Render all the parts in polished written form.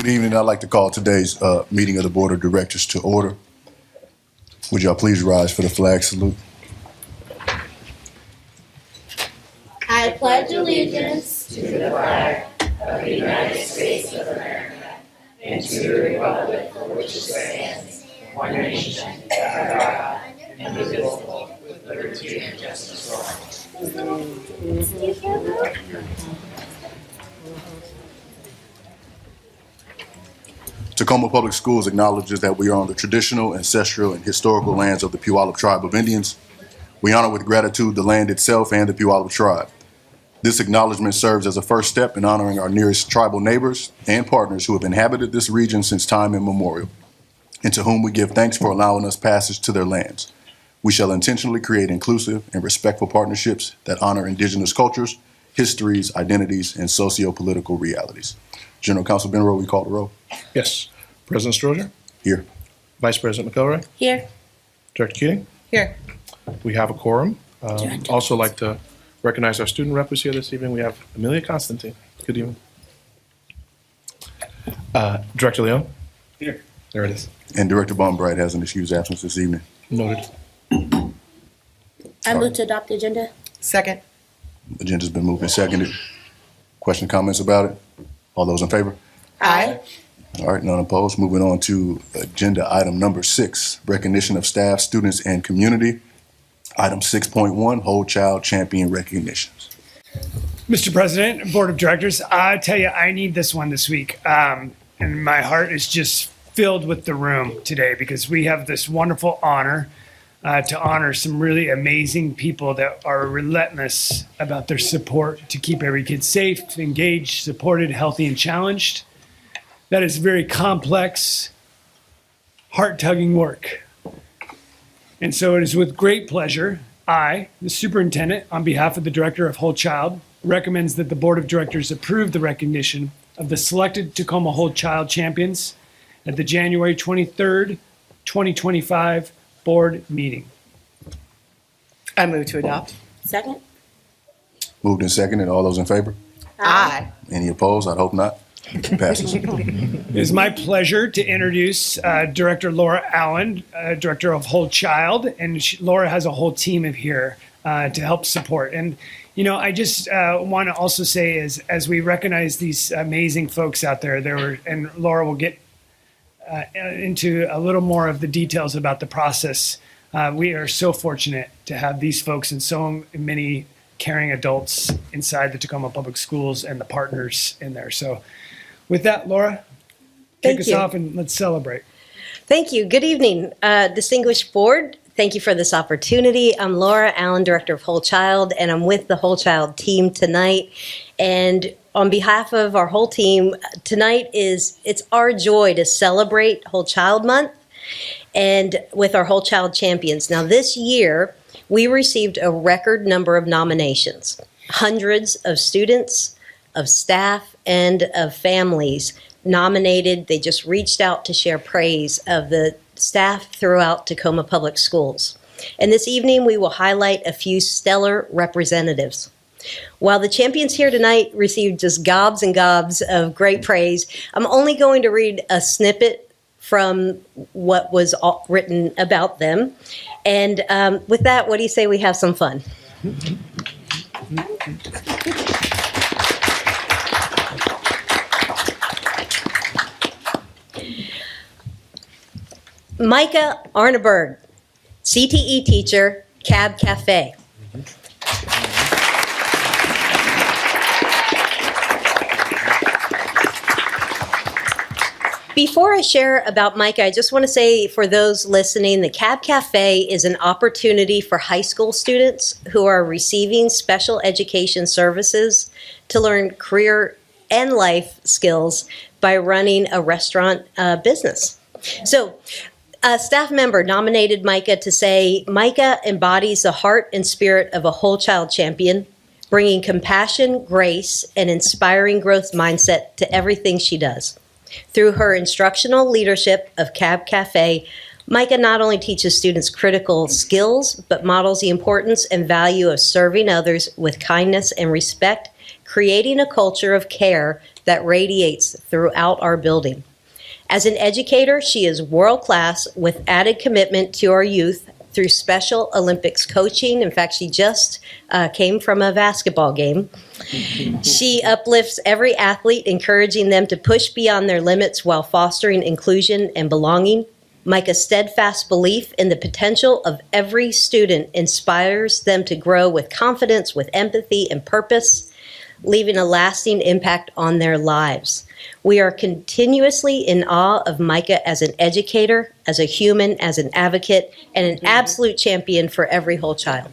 Good evening. I'd like to call today's meeting of the Board of Directors to order. Would y'all please rise for the flag salute? I pledge allegiance to the flag of the United States of America and to the republic for which it stands, one nation, under God, indivisible, with liberty and justice for all. Tacoma Public Schools acknowledges that we are on the traditional, ancestral, and historical lands of the Puyallup Tribe of Indians. We honor with gratitude the land itself and the Puyallup Tribe. This acknowledgement serves as a first step in honoring our nearest tribal neighbors and partners who have inhabited this region since time immemorial, and to whom we give thanks for allowing us passage to their lands. We shall intentionally create inclusive and respectful partnerships that honor indigenous cultures, histories, identities, and socio-political realities. General Counsel Benroe, we call the roll. Yes. President Stroger? Here. Vice President McElroy? Here. Director Keating? Here. We have a quorum. Also like to recognize our student rep who's here this evening. We have Amelia Constantine. Good evening. Director Leon? Here. There it is. And Director Baumbright has an excused absence this evening. Noted. I move to adopt the agenda. Second. The agenda's been moved and seconded. Question, comments about it? All those in favor? Aye. All right, none opposed. Moving on to agenda item number 6, recognition of staff, students, and community. Item 6.1, Whole Child Champion recognitions. Mr. President, Board of Directors, I tell you, I need this one this week. And my heart is just filled with the room today because we have this wonderful honor to honor some really amazing people that are relentless about their support to keep every kid safe, engaged, supported, healthy, and challenged. That is very complex, heart-tugging work. And so it is with great pleasure, I, the superintendent, on behalf of the Director of Whole Child, recommends that the Board of Directors approve the recognition of the selected Tacoma Whole Child champions at the January 23rd, 2025 board meeting. I move to adopt. Second. Moved and seconded. All those in favor? Aye. Any opposed? I'd hope not. Passes. It is my pleasure to introduce Director Laura Allen, Director of Whole Child, and Laura has a whole team of here to help support. And you know, I just want to also say, as we recognize these amazing folks out there, and Laura will get into a little more of the details about the process. We are so fortunate to have these folks and so many caring adults inside the Tacoma Public Schools and the partners in there. So with that, Laura, kick us off and let's celebrate. Thank you. Good evening, distinguished board. Thank you for this opportunity. I'm Laura Allen, Director of Whole Child, and I'm with the Whole Child team tonight. And on behalf of our whole team, tonight it's our joy to celebrate Whole Child Month and with our Whole Child champions. Now this year, we received a record number of nominations. Hundreds of students, of staff, and of families nominated. They just reached out to share praise of the staff throughout Tacoma Public Schools. And this evening, we will highlight a few stellar representatives. While the champions here tonight received just gobs and gobs of great praise, I'm only going to read a snippet from what was written about them. And with that, what do you say we have some fun? Micah Arneberg, CTE teacher, Cab Cafe. Before I share about Micah, I just want to say for those listening, the Cab Cafe is an opportunity for high school students who are receiving special education services to learn career and life skills by running a restaurant business. So, a staff member nominated Micah to say, Micah embodies the heart and spirit of a whole child champion, bringing compassion, grace, and inspiring growth mindset to everything she does. Through her instructional leadership of Cab Cafe, Micah not only teaches students critical skills, but models the importance and value of serving others with kindness and respect, creating a culture of care that radiates throughout our building. As an educator, she is world-class with added commitment to our youth through Special Olympics coaching. In fact, she just came from a basketball game. She uplifts every athlete, encouraging them to push beyond their limits while fostering inclusion and belonging. Micah's steadfast belief in the potential of every student inspires them to grow with confidence, with empathy and purpose, leaving a lasting impact on their lives. We are continuously in awe of Micah as an educator, as a human, as an advocate, and an absolute champion for every whole child.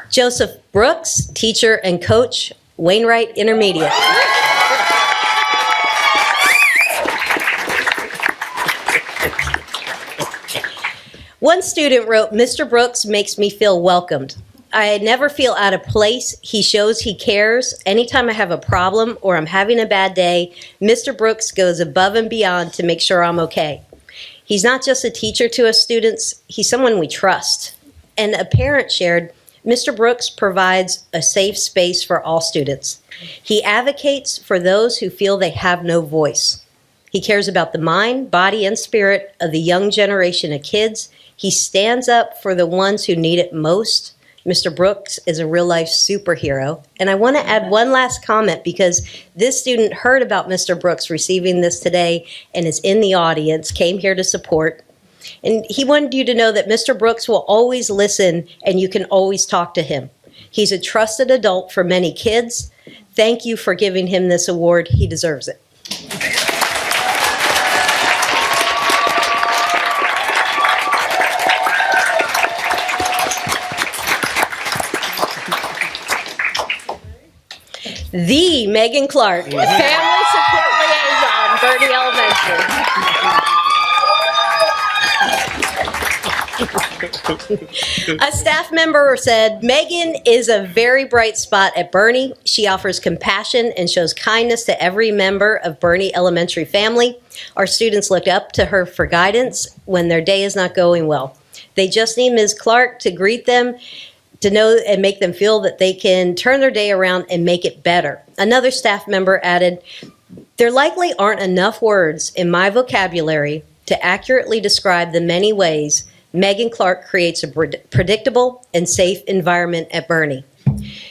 Joseph Brooks, teacher and coach, Wainwright Intermediate. One student wrote, "Mr. Brooks makes me feel welcomed. I never feel out of place. He shows he cares. Anytime I have a problem or I'm having a bad day, Mr. Brooks goes above and beyond to make sure I'm okay. He's not just a teacher to us students, he's someone we trust." And a parent shared, "Mr. Brooks provides a safe space for all students. He advocates for those who feel they have no voice. He cares about the mind, body, and spirit of the young generation of kids. He stands up for the ones who need it most. Mr. Brooks is a real-life superhero." And I want to add one last comment because this student heard about Mr. Brooks receiving this today and is in the audience, came here to support. And he wanted you to know that Mr. Brooks will always listen and you can always talk to him. He's a trusted adult for many kids. Thank you for giving him this award. He deserves it. The Megan Clark, Family Support Liaison, Bernie Elementary. A staff member said, "Megan is a very bright spot at Bernie. She offers compassion and shows kindness to every member of Bernie Elementary family. Our students look up to her for guidance when their day is not going well. They just need Ms. Clark to greet them, to know and make them feel that they can turn their day around and make it better." Another staff member added, "There likely aren't enough words in my vocabulary to accurately describe the many ways Megan Clark creates a predictable and safe environment at Bernie.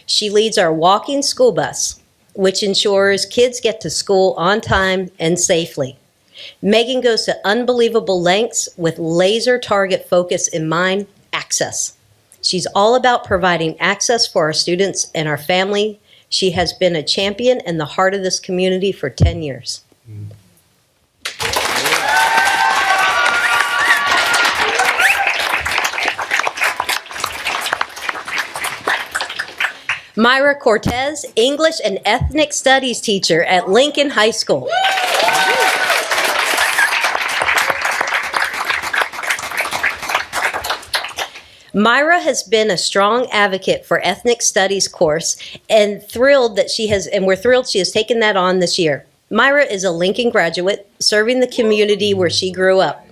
She leads our walking school bus, which ensures kids get to school on time and safely. Megan goes to unbelievable lengths with laser target focus in mind, access. She's all about providing access for our students and our family. She has been a champion in the heart of this community for 10 years. Myra Cortez, English and Ethnic Studies teacher at Lincoln High School. Myra has been a strong advocate for ethnic studies course and we're thrilled she has taken that on this year. Myra is a Lincoln graduate serving the community where she grew up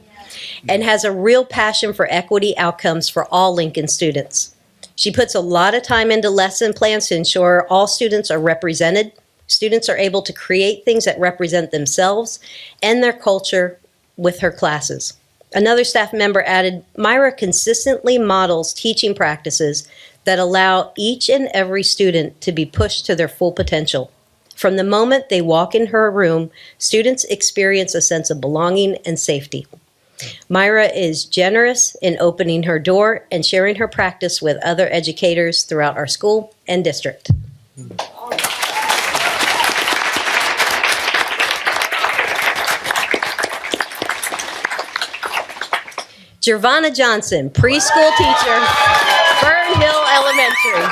and has a real passion for equity outcomes for all Lincoln students. She puts a lot of time into lesson plans to ensure all students are represented. Students are able to create things that represent themselves and their culture with her classes. Another staff member added, "Myra consistently models teaching practices that allow each and every student to be pushed to their full potential. From the moment they walk in her room, students experience a sense of belonging and safety. Myra is generous in opening her door and sharing her practice with other educators throughout our school and district." Gervonna Johnson, preschool teacher, Fern Hill Elementary.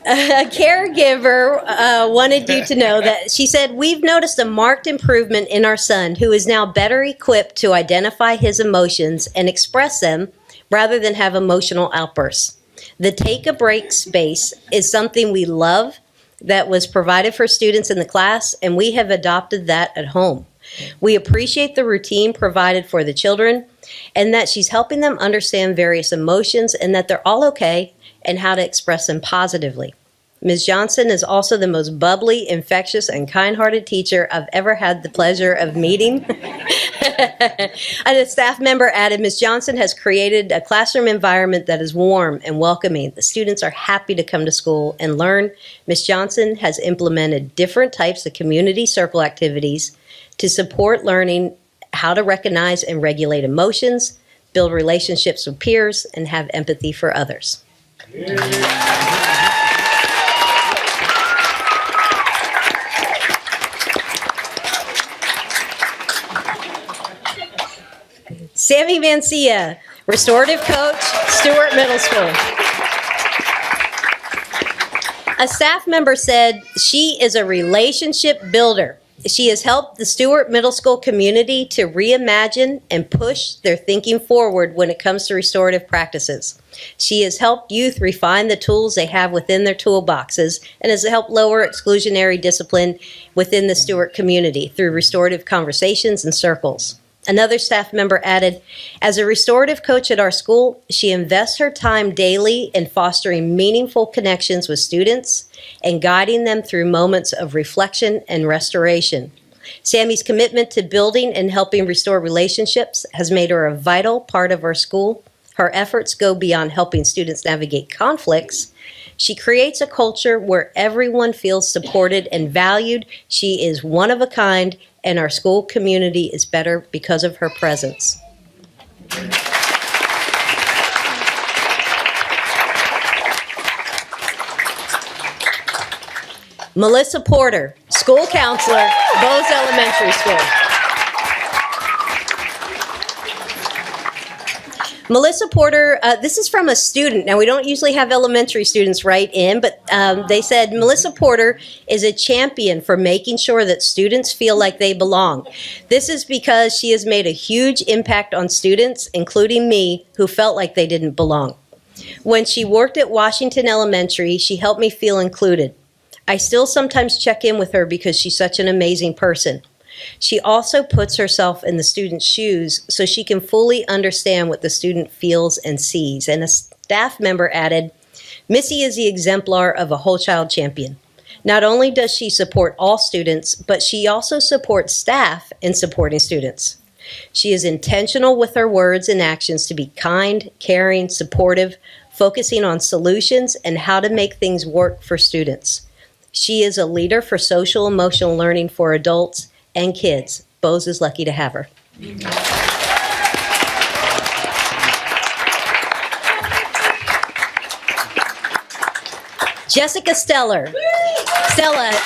A caregiver wanted you to know that she said, "We've noticed a marked improvement in our son who is now better equipped to identify his emotions and express them rather than have emotional outbursts. The take a break space is something we love. that was provided for students in the class, and we have adopted that at home. We appreciate the routine provided for the children and that she's helping them understand various emotions and that they're all okay and how to express them positively. Ms. Johnson is also the most bubbly, infectious, and kind-hearted teacher I've ever had the pleasure of meeting. And a staff member added, Ms. Johnson has created a classroom environment that is warm and welcoming. The students are happy to come to school and learn. Ms. Johnson has implemented different types of community circle activities to support learning how to recognize and regulate emotions, build relationships with peers, and have empathy for others. Sammy Mancia, restorative coach, Stewart Middle School. A staff member said she is a relationship builder. She has helped the Stewart Middle School community to reimagine and push their thinking forward when it comes to restorative practices. She has helped youth refine the tools they have within their toolboxes and has helped lower exclusionary discipline within the Stewart community through restorative conversations and circles. Another staff member added, as a restorative coach at our school, she invests her time daily in fostering meaningful connections with students and guiding them through moments of reflection and restoration. Sammy's commitment to building and helping restore relationships has made her a vital part of our school. Her efforts go beyond helping students navigate conflicts. She creates a culture where everyone feels supported and valued. She is one of a kind, and our school community is better because of her presence. Melissa Porter, school counselor, Bose Elementary School. Melissa Porter, this is from a student. Now, we don't usually have elementary students write in, but they said Melissa Porter is a champion for making sure that students feel like they belong. This is because she has made a huge impact on students, including me, who felt like they didn't belong. When she worked at Washington Elementary, she helped me feel included. I still sometimes check in with her because she's such an amazing person. She also puts herself in the student's shoes so she can fully understand what the student feels and sees. And a staff member added, Missy is the exemplar of a whole child champion. Not only does she support all students, but she also supports staff in supporting students. She is intentional with her words and actions to be kind, caring, supportive, focusing on solutions and how to make things work for students. She is a leader for social emotional learning for adults and kids. Bose is lucky to have her. Jessica Stella,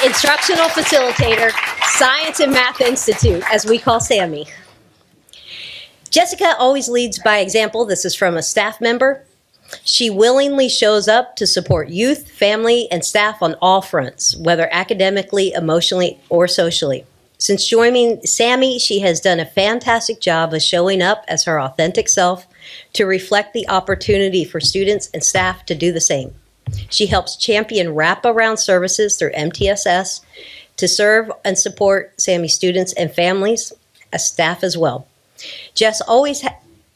Instructional Facilitator, Science and Math Institute, as we call Sammy. Jessica always leads by example. This is from a staff member. She willingly shows up to support youth, family, and staff on all fronts, whether academically, emotionally, or socially. Since joining Sammy, she has done a fantastic job of showing up as her authentic self to reflect the opportunity for students and staff to do the same. She helps champion wraparound services through MTSS to serve and support Sammy students and families, as staff as well. Jess always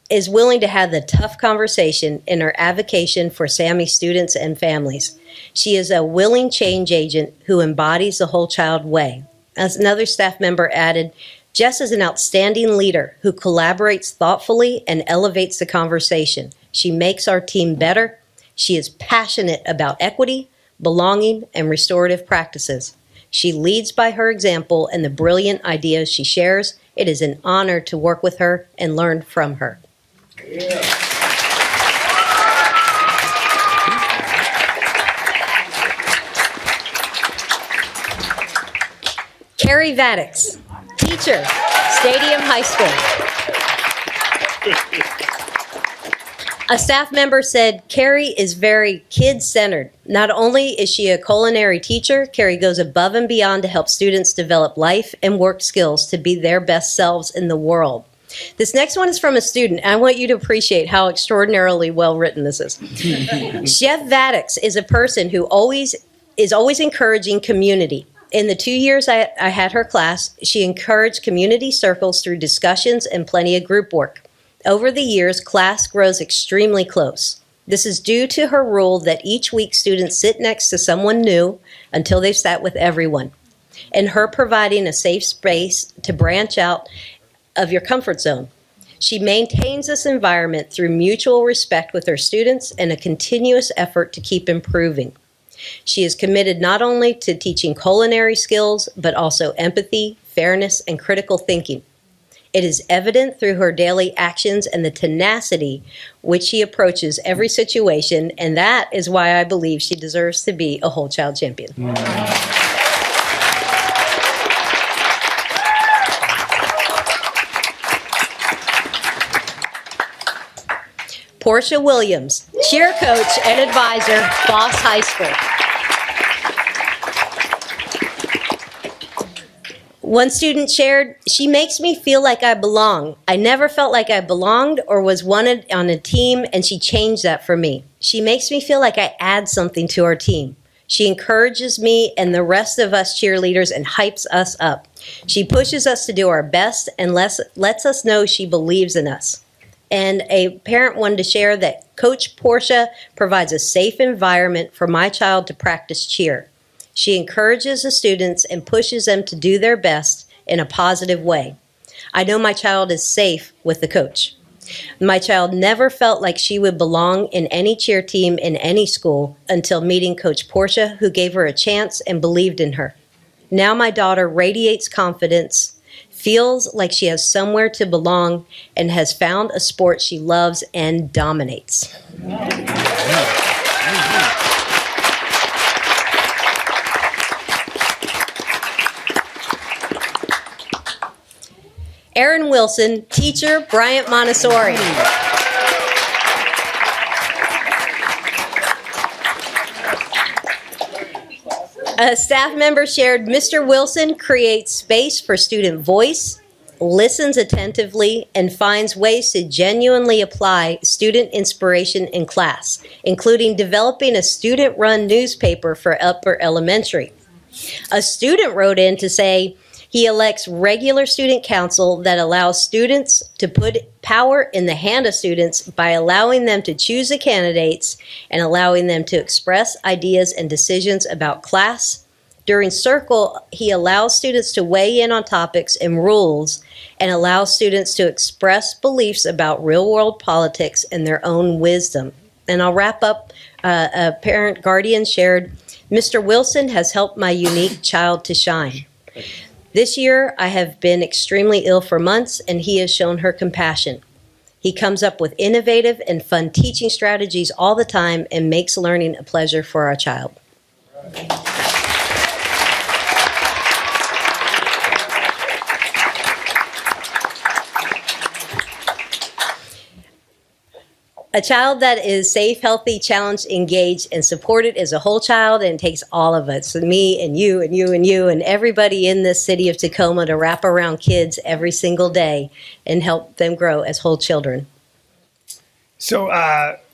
is willing to have the tough conversation in her advocacy for Sammy students and families. She is a willing change agent who embodies the whole child way. As another staff member added, Jess is an outstanding leader who collaborates thoughtfully and elevates the conversation. She makes our team better. She is passionate about equity, belonging, and restorative practices. She leads by her example and the brilliant ideas she shares. It is an honor to work with her and learn from her. Carrie Vaddix, teacher, Stadium High School. A staff member said, Carrie is very kid-centered. Not only is she a culinary teacher, Carrie goes above and beyond to help students develop life and work skills to be their best selves in the world. This next one is from a student. I want you to appreciate how extraordinarily well written this is. Chef Vaddix is a person who always is always encouraging community. In the 2 years I had her class, she encouraged community circles through discussions and plenty of group work. Over the years, class grows extremely close. This is due to her rule that each week students sit next to someone new until they've sat with everyone, and her providing a safe space to branch out of your comfort zone. She maintains this environment through mutual respect with her students and a continuous effort to keep improving. She is committed not only to teaching culinary skills, but also empathy, fairness, and critical thinking. It is evident through her daily actions and the tenacity which she approaches every situation, and that is why I believe she deserves to be a whole child champion. Portia Williams, cheer coach and advisor, Boss High School. One student shared, "She makes me feel like I belong. I never felt like I belonged or was wanted on a team, and she changed that for me. She makes me feel like I add something to our team. She encourages me and the rest of us cheerleaders and hypes us up. She pushes us to do our best and lets us know she believes in us." And a parent wanted to share that Coach Portia provides a safe environment for my child to practice cheer. She encourages the students and pushes them to do their best in a positive way. I know my child is safe with the coach. My child never felt like she would belong in any cheer team in any school until meeting Coach Portia, who gave her a chance and believed in her. Now my daughter radiates confidence, feels like she has somewhere to belong, and has found a sport she loves and dominates. Erin Wilson, teacher, Bryant Montessori. A staff member shared, "Mr. Wilson creates space for student voice, listens attentively, and finds ways to genuinely apply student inspiration in class, including developing a student-run newspaper for upper elementary." A student wrote in to say, "He elects regular student council that allows students to put power in the hand of students by allowing them to choose the candidates and allowing them to express ideas and decisions about class. During Circle, he allows students to weigh in on topics and rules and allows students to express beliefs about real-world politics and their own wisdom." And I'll wrap up. A parent guardian shared, "Mr. Wilson has helped my unique child to shine. This year, I have been extremely ill for months, and he has shown her compassion. He comes up with innovative and fun teaching strategies all the time and makes learning a pleasure for our child." A child that is safe, healthy, challenged, engaged, and supported is a whole child, and it takes all of us, me and you and you and you and everybody in this city of Tacoma, to wrap around kids every single day and help them grow as whole children. So,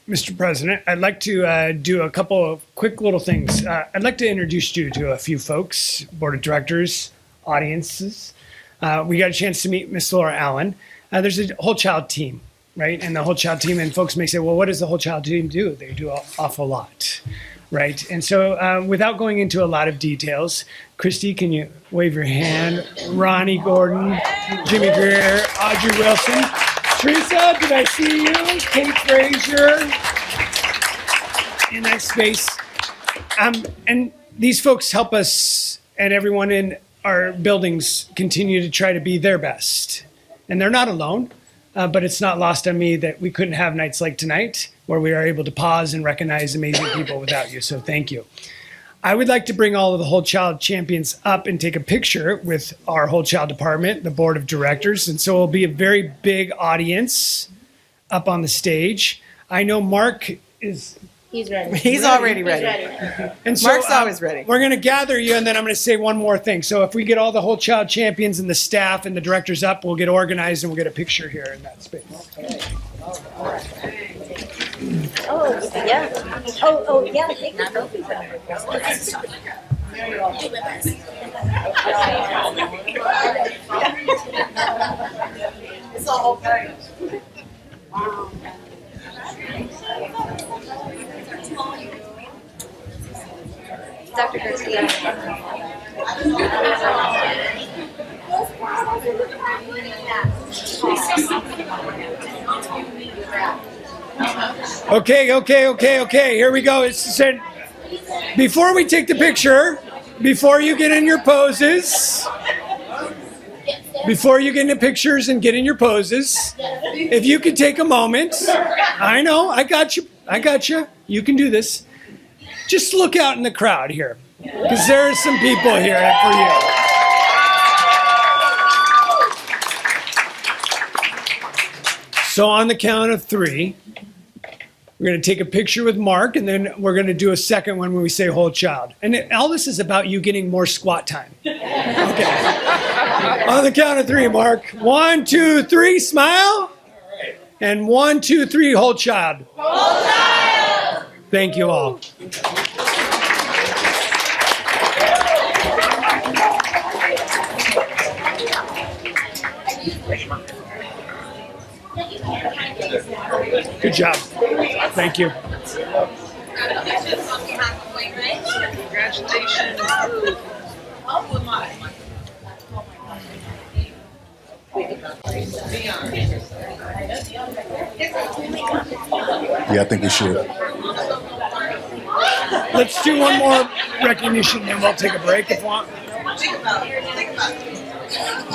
Mr. President, I'd like to do a couple of quick little things. I'd like to introduce you to a few folks, board of directors, audiences. We got a chance to meet Miss Laura Allen. There's a whole child team, right? And the whole child team, and folks may say, well, what does the whole child team do? They do an awful lot, right? And so without going into a lot of details, Christy, can you wave your hand? Ronnie Gordon, Jimmy Greer, Audrey Wilson, Teresa, did I see you? Kate Frazier, in that space. And these folks help us and everyone in our buildings continue to try to be their best. And they're not alone. But it's not lost on me that we couldn't have nights like tonight where we are able to pause and recognize amazing people without you. So thank you. I would like to bring all of the Whole Child champions up and take a picture with our Whole Child department, the board of directors. And so it'll be a very big audience up on the stage. I know Mark is... He's ready. He's already ready. And so, Mark's always ready. We're going to gather you, and then I'm going to say one more thing. So if we get all the Whole Child champions and the staff and the directors up, we'll get organized and we'll get a picture here in that space. Oh, Yeah. Oh, yeah. Take the trophies out. It's a whole thing. Dr. Garcia. Okay. Here we go. Before we take the picture, before you get in your poses, before you get into pictures and get in your poses, if you could take a moment, I know, I got you. You can do this. Just look out in the crowd here, because there are some people here for you. So on the count of 3, we're going to take a picture with Mark, and then we're going to do a second one when we say whole child. And all this is about you getting more squat time. Okay. On the count of 3, Mark. 1, 2, 3, smile. And 1, 2, 3, whole child. Whole child! Thank you all. Good job. Thank you. Congratulations. Yeah, I think we should. Let's do one more recognition, and we'll take a break if you want.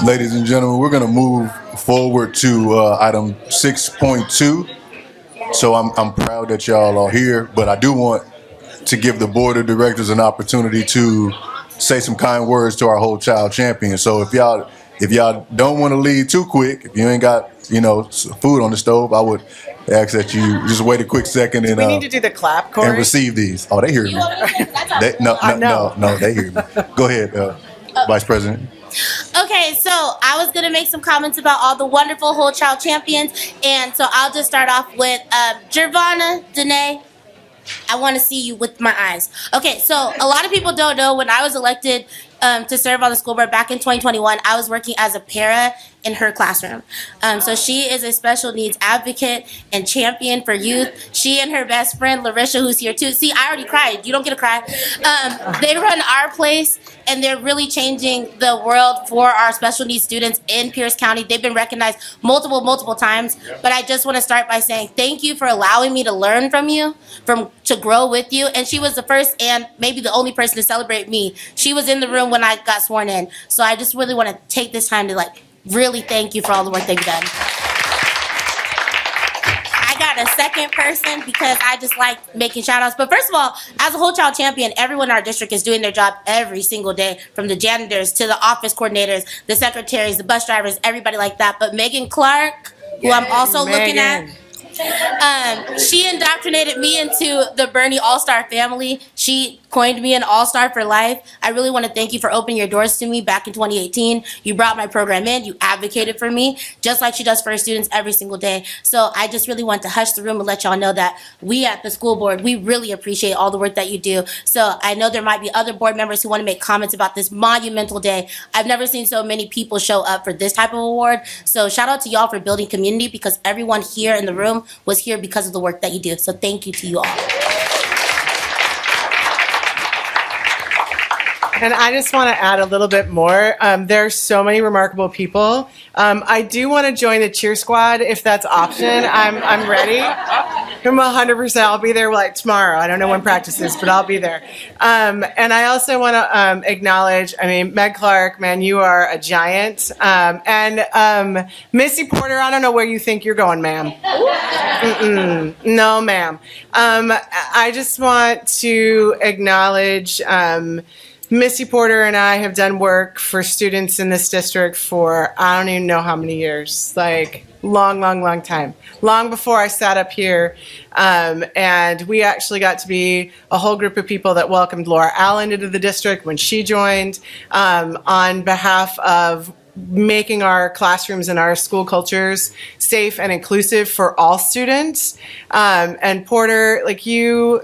Ladies and gentlemen, we're going to move forward to item 6.2. So I'm proud that y'all are here, but I do want to give the board of directors an opportunity to say some kind words to our whole child champion. So if y'all don't want to leave too quick, if you ain't got food on the stove, I would ask that you just wait a quick second and We need to do the clap, Corey. and receive these. Oh, they hear me. No, they hear me. Go ahead, Vice President. Okay, so I was going to make some comments about all the wonderful whole child champions, and so I'll just start off with Gervonna, Danae. I want to see you with my eyes. Okay, so a lot of people don't know when I was elected to serve on the school board back in 2021, I was working as a para in her classroom. So she is a special needs advocate and champion for youth. She and her best friend, Larisha, who's here too. See, I already cried. You don't get to cry. They run our place, and they're really changing the world for our special needs students in Pierce County. They've been recognized multiple times. But I just want to start by saying thank you for allowing me to learn from you, to grow with you. And she was the first and maybe the only person to celebrate me. She was in the room when I got sworn in. So I just really want to take this time to really thank you for all the work that you've done. I got a second person because I just like making shout outs. But first of all, as a whole child champion, everyone in our district is doing their job every single day, from the janitors to the office coordinators, the secretaries, the bus drivers, everybody like that. But Megan Clark, who I'm also looking at, she indoctrinated me into the Bernie All-Star family. She coined me an all-star for life. I really want to thank you for opening your doors to me back in 2018. You brought my program in. You advocated for me, just like she does for her students every single day. So I just really want to hush the room and let y'all know that we at the school board, we really appreciate all the work that you do. So I know there might be other board members who want to make comments about this monumental day. I've never seen so many people show up for this type of award. So shout out to y'all for building community, because everyone here in the room was here because of the work that you do. So thank you to you all. And I just want to add a little bit more. There are so many remarkable people. I do want to join the cheer squad if that's option. I'm ready. I'm 100%. I'll be there tomorrow. I don't know when practice is, but I'll be there. And I also want to acknowledge, Meg Clark, man, you are a giant. And Missy Porter, I don't know where you think you're going, ma'am. No, ma'am. I just want to acknowledge Missy Porter and I have done work for students in this district for I don't even know how many years, long time. Long before I sat up here. And we actually got to be a whole group of people that welcomed Laura Allen into the district when she joined on behalf of making our classrooms and our school cultures safe and inclusive for all students. And Porter, like you,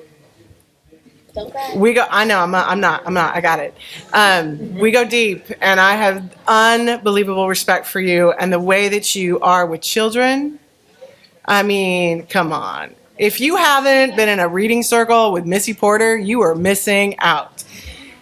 we go, I know, I'm not, I got it. We go deep, and I have unbelievable respect for you and the way that you are with children. I mean, come on. If you haven't been in a reading circle with Missy Porter, you are missing out.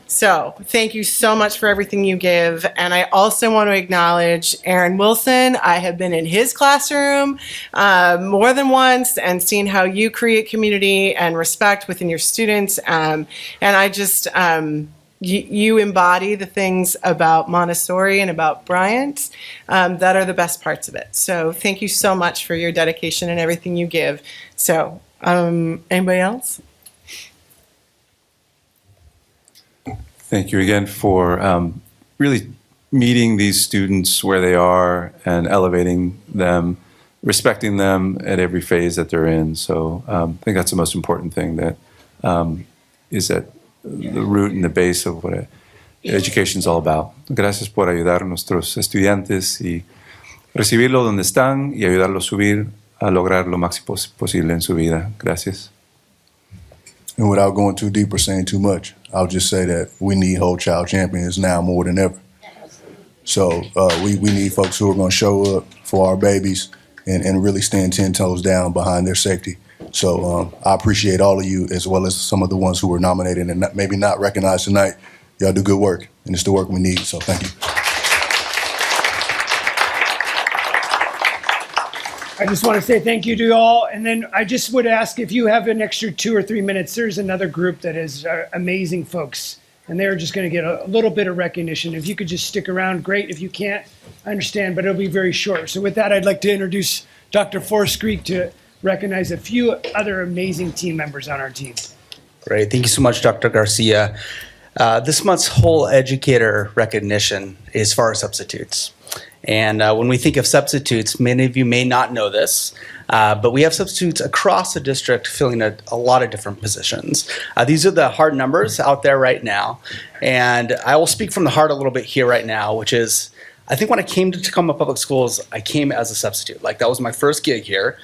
So thank you so much for everything you give. And I also want to acknowledge Aaron Wilson. I have been in his classroom more than once and seen how you create community and respect within your students. And I just, you embody the things about Montessori and about Bryant that are the best parts of it. So thank you so much for your dedication and everything you give. So anybody else? Thank you again for really meeting these students where they are and elevating them, respecting them at every phase that they're in. So I think that's the most important thing, that is at the root and the base of what education is all about. Gracias por ayudar a nuestros estudiantes y recibirlo donde están y ayudarlos a subir a lograr lo máximo posible en su vida. Gracias. And without going too deep or saying too much, I'll just say that we need whole child champions now more than ever. So we need folks who are going to show up for our babies and really stand 10 toes down behind their safety. So I appreciate all of you, as well as some of the ones who were nominated and maybe not recognized tonight. Y'all do good work, and it's the work we need. So thank you. I just want to say thank you to you all. And then I just would ask if you have an extra 2 or 3 minutes, there's another group that is amazing folks, and they're just going to get a little bit of recognition. If you could just stick around, great. If you can't, I understand, but it'll be very short. So with that, I'd like to introduce Dr. Forrest Greek to recognize a few other amazing team members on our team. Great. Thank you so much, Dr. Garcia. This month's whole educator recognition is for our substitutes. And when we think of substitutes, many of you may not know this, but we have substitutes across the district filling a lot of different positions. These are the hard numbers out there right now. And I will speak from the heart a little bit here right now, which is, I think when I came to Tacoma Public Schools, I came as a substitute. Like, that was my first gig here.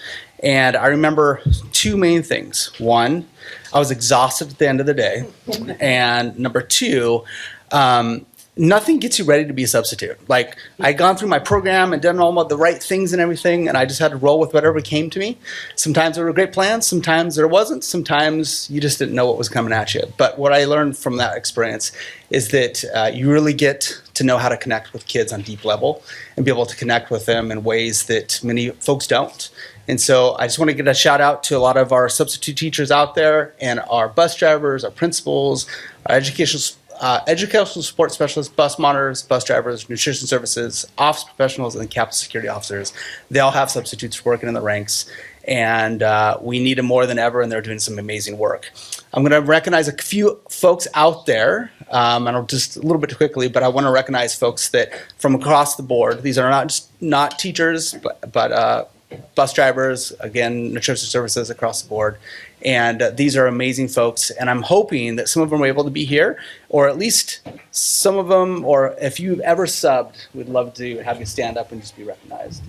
And I remember two main things. One, I was exhausted at the end of the day. And number two, nothing gets you ready to be a substitute. Like, I'd gone through my program and done all of the right things and everything, and I just had to roll with whatever came to me. Sometimes there were great plans, sometimes there wasn't, sometimes you just didn't know what was coming at you. But what I learned from that experience is that you really get to know how to connect with kids on deep level and be able to connect with them in ways that many folks don't. And so I just want to give a shout out to a lot of our substitute teachers out there, and our bus drivers, our principals, our educational support specialists, bus monitors, bus drivers, nutrition services, office professionals, and campus security officers. They all have substitutes working in the ranks, and we need them more than ever, and they're doing some amazing work. I'm going to recognize a few folks out there, and I'll just a little bit quickly, but I want to recognize folks that from across the board. These are not teachers, but bus drivers, again, nutrition services across the board. And these are amazing folks, and I'm hoping that some of them are able to be here, or at least some of them, or if you've ever subbed, we'd love to have you stand up and just be recognized.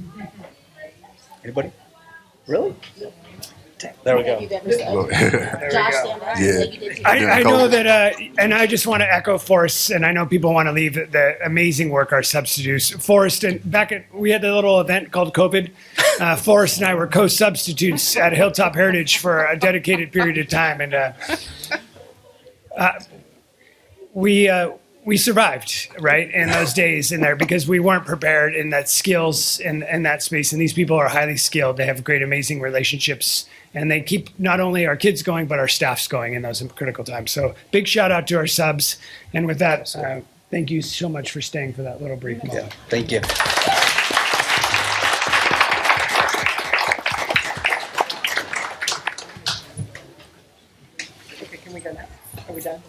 Anybody? Really? There we go. I know that, and I just want to echo Forrest, and I know people want to leave the amazing work our substitutes. Forrest, and we had a little event called COVID. Forrest and I were co-substitutes at Hilltop Heritage for a dedicated period of time, and we survived, right, in those days in there because we weren't prepared in that skills in that space. And these people are highly skilled. They have great, amazing relationships, and they keep not only our kids going, but our staffs going in those critical times. So big shout out to our subs. And with that, thank you so much for staying for that little brief moment. Yeah, thank you. Okay, can we go now? Are we done?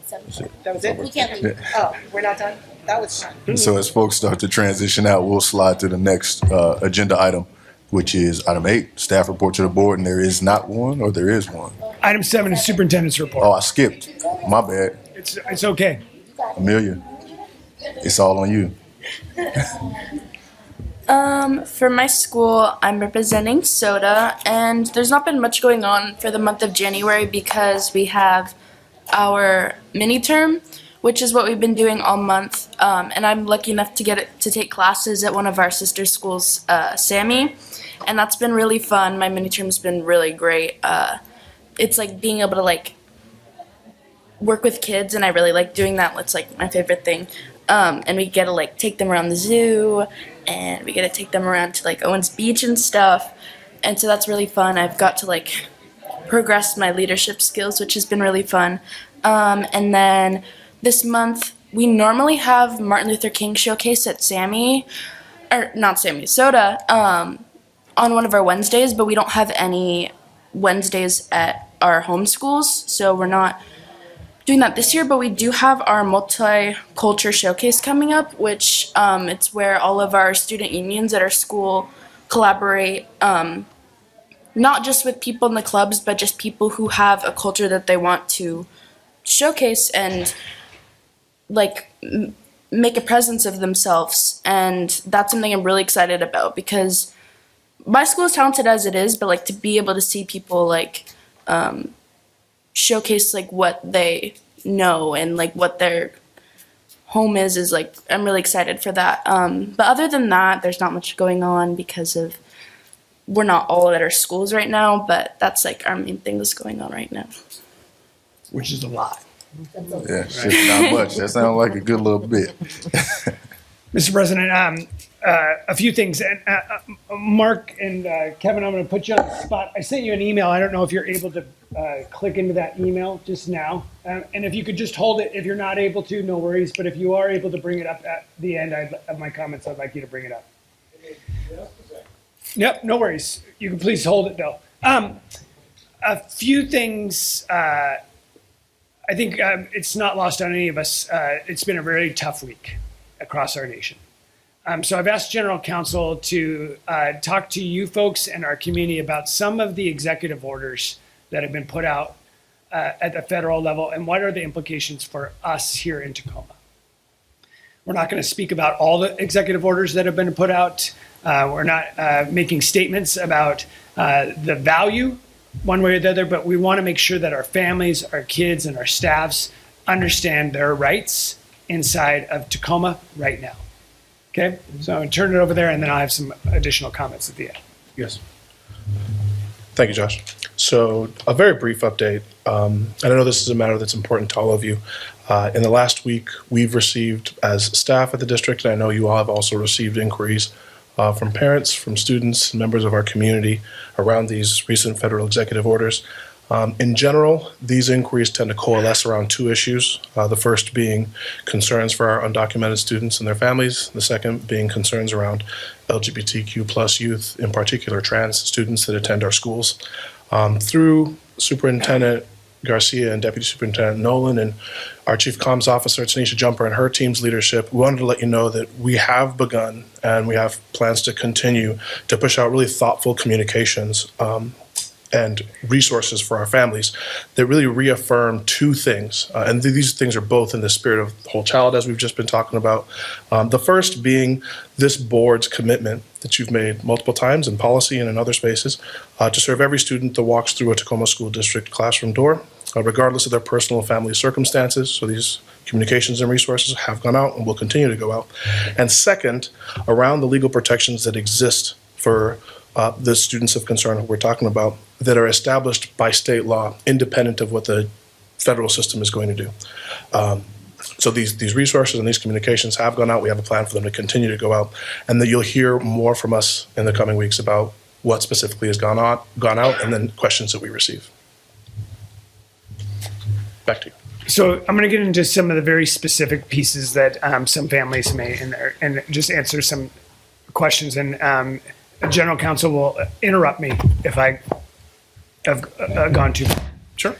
That was it? We can't leave. Oh, we're not done? That was fun. And so as folks start to transition out, we'll slide to the next agenda item, which is item 8, staff report to the board, and there is not one, or there is one? Item 7 is superintendent's report. Oh, I skipped. My bad. It's okay. Amelia, it's all on you. For my school, I'm representing SOTA, and there's not been much going on for the month of January because we have our mini term, which is what we've been doing all month. And I'm lucky enough to to take classes at one of our sister schools, SAMI, and that's been really fun. My mini term's been really great. It's like being able to like work with kids, and I really like doing that. It's like my favorite thing. And we get to like take them around the zoo, and we get to take them around to like Owens Beach and stuff. And so that's really fun. I've got to like progress my leadership skills, which has been really fun. And then this month, we normally have Martin Luther King showcase at SAMI, or not SAMI, SOTA, on one of our Wednesdays, but we don't have any Wednesdays at our home schools, so we're not doing that this year, but we do have our multicultural showcase coming up, which it's where all of our student unions at our school collaborate, not just with people in the clubs, but just people who have a culture that they want to showcase and like make a presence of themselves. And that's something I'm really excited about because my school is talented as it is, but like to be able to see people like showcase like what they know and like what their home is like I'm really excited for that. But other than that, there's not much going on because of we're not all at our schools right now, but that's like our main thing that's going on right now. Which is a lot. Yeah, shit, not much. That sounds like a good little bit. Mr. President, a few things. And Mark and Kevin, I'm going to put you on the spot. I sent you an email. I don't know if you're able to click into that email just now. And if you could just hold it. If you're not able to, no worries. But if you are able to bring it up at the end of my comments, I'd like you to bring it up. Yep, no worries. You can please hold it, though. A few things. I think it's not lost on any of us. It's been a very tough week across our nation. So I've asked General Counsel to talk to you folks and our community about some of the executive orders that have been put out at the federal level and what are the implications for us here in Tacoma. We're not going to speak about all the executive orders that have been put out. We're not making statements about the value one way or the other, but we want to make sure that our families, our kids, and our staffs understand their rights inside of Tacoma right now. Okay, so I'm going to turn it over there, and then I'll have some additional comments at the end. Yes. Thank you, Josh. So a very brief update. And I know this is a matter that's important to all of you. In the last week, we've received, as staff at the district, and I know you all have also received inquiries from parents, from students, members of our community around these recent federal executive orders. In general, these inquiries tend to coalesce around two issues. The first being concerns for our undocumented students and their families. The second being concerns around LGBTQ plus youth, in particular trans students that attend our schools. Through Superintendent Garcia and Deputy Superintendent Nolan and our Chief Comms Officer, Tanisha Jumper, and her team's leadership, we wanted to let you know that we have begun and we have plans to continue to push out really thoughtful communications and resources for our families that really reaffirm two things. And these things are both in the spirit of Whole Child, as we've just been talking about. The first being this board's commitment that you've made multiple times in policy and in other spaces to serve every student that walks through a Tacoma School District classroom door, regardless of their personal and family circumstances. So these communications and resources have gone out and will continue to go out. And second, around the legal protections that exist for the students of concern we're talking about that are established by state law, independent of what the federal system is going to do. So these resources and these communications have gone out. We have a plan for them to continue to go out, and that you'll hear more from us in the coming weeks about what specifically has gone out, and then questions that we receive. Back to you. So I'm going to get into some of the very specific pieces that some families may and just answer some questions. And General Counsel will interrupt me if I have gone too far. Sure.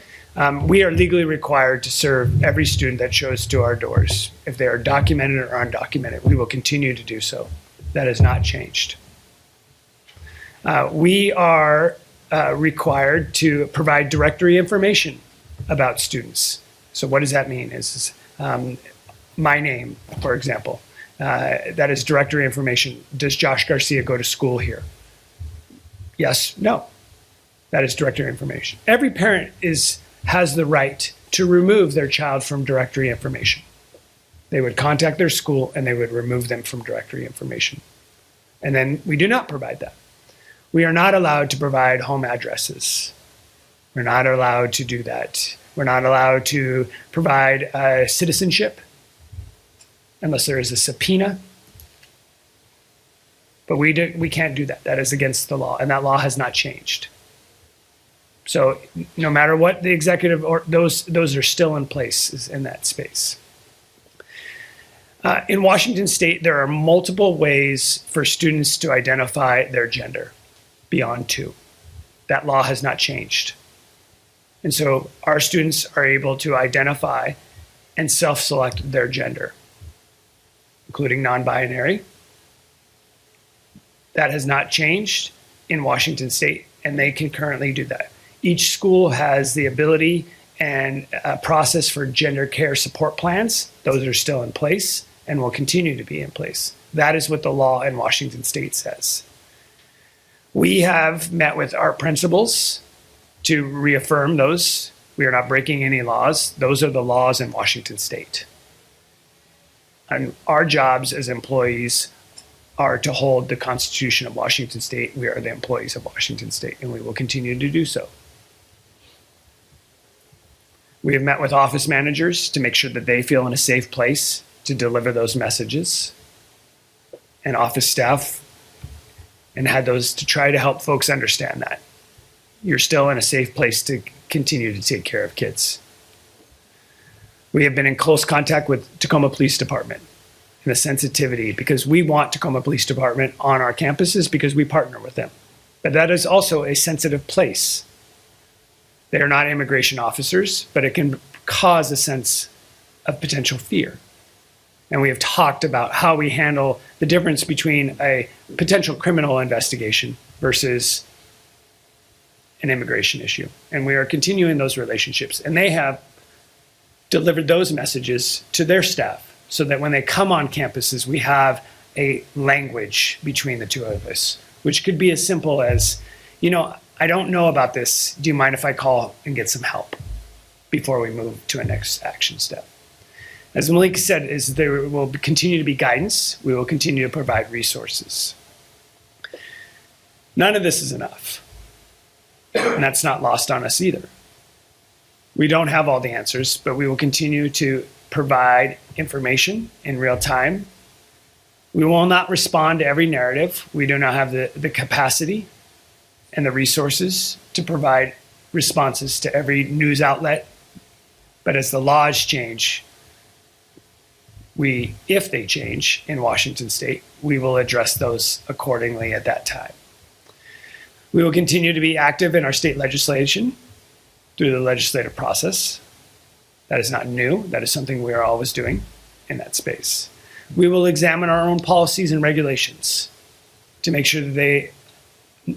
We are legally required to serve every student that shows to our doors. If they are documented or undocumented, we will continue to do so. That has not changed. We are required to provide directory information about students. So what does that mean? Is my name, for example, That is directory information. Does Josh Garcia go to school here? Yes, no. That is directory information. Every parent has the right to remove their child from directory information. They would contact their school and they would remove them from directory information. And then we do not provide that. We are not allowed to provide home addresses. We're not allowed to do that. We're not allowed to provide citizenship unless there is a subpoena. But we can't do that. That is against the law, and that law has not changed. So no matter what the executive, or those are still in place in that space. In Washington State, there are multiple ways for students to identify their gender beyond 2. That law has not changed. And so our students are able to identify and self-select their gender, including non-binary. That has not changed in Washington State, and they can currently do that. Each school has the ability and a process for gender care support plans. Those are still in place and will continue to be in place. That is what the law in Washington State says. We have met with our principals to reaffirm those. We are not breaking any laws. Those are the laws in Washington State. And our jobs as employees are to hold the Constitution of Washington State. We are the employees of Washington State, and we will continue to do so. We have met with office managers to make sure that they feel in a safe place to deliver those messages, and office staff, and had those to try to help folks understand that you're still in a safe place to continue to take care of kids. We have been in close contact with Tacoma Police Department and the sensitivity, because we want Tacoma Police Department on our campuses because we partner with them. But that is also a sensitive place. They are not immigration officers, but it can cause a sense of potential fear. And we have talked about how we handle the difference between a potential criminal investigation versus an immigration issue. And we are continuing those relationships. And they have delivered those messages to their staff so that when they come on campuses, we have a language between the two of us, which could be as simple as, I don't know about this. Do you mind if I call and get some help before we move to a next action step? As Malik said, there will continue to be guidance. We will continue to provide resources. None of this is enough. And that's not lost on us either. We don't have all the answers, but we will continue to provide information in real time. We will not respond to every narrative. We do not have the capacity and the resources to provide responses to every news outlet. But as the laws change, if they change in Washington State, we will address those accordingly at that time. We will continue to be active in our state legislation through the legislative process. That is not new. That is something we are always doing in that space. We will examine our own policies and regulations to make sure that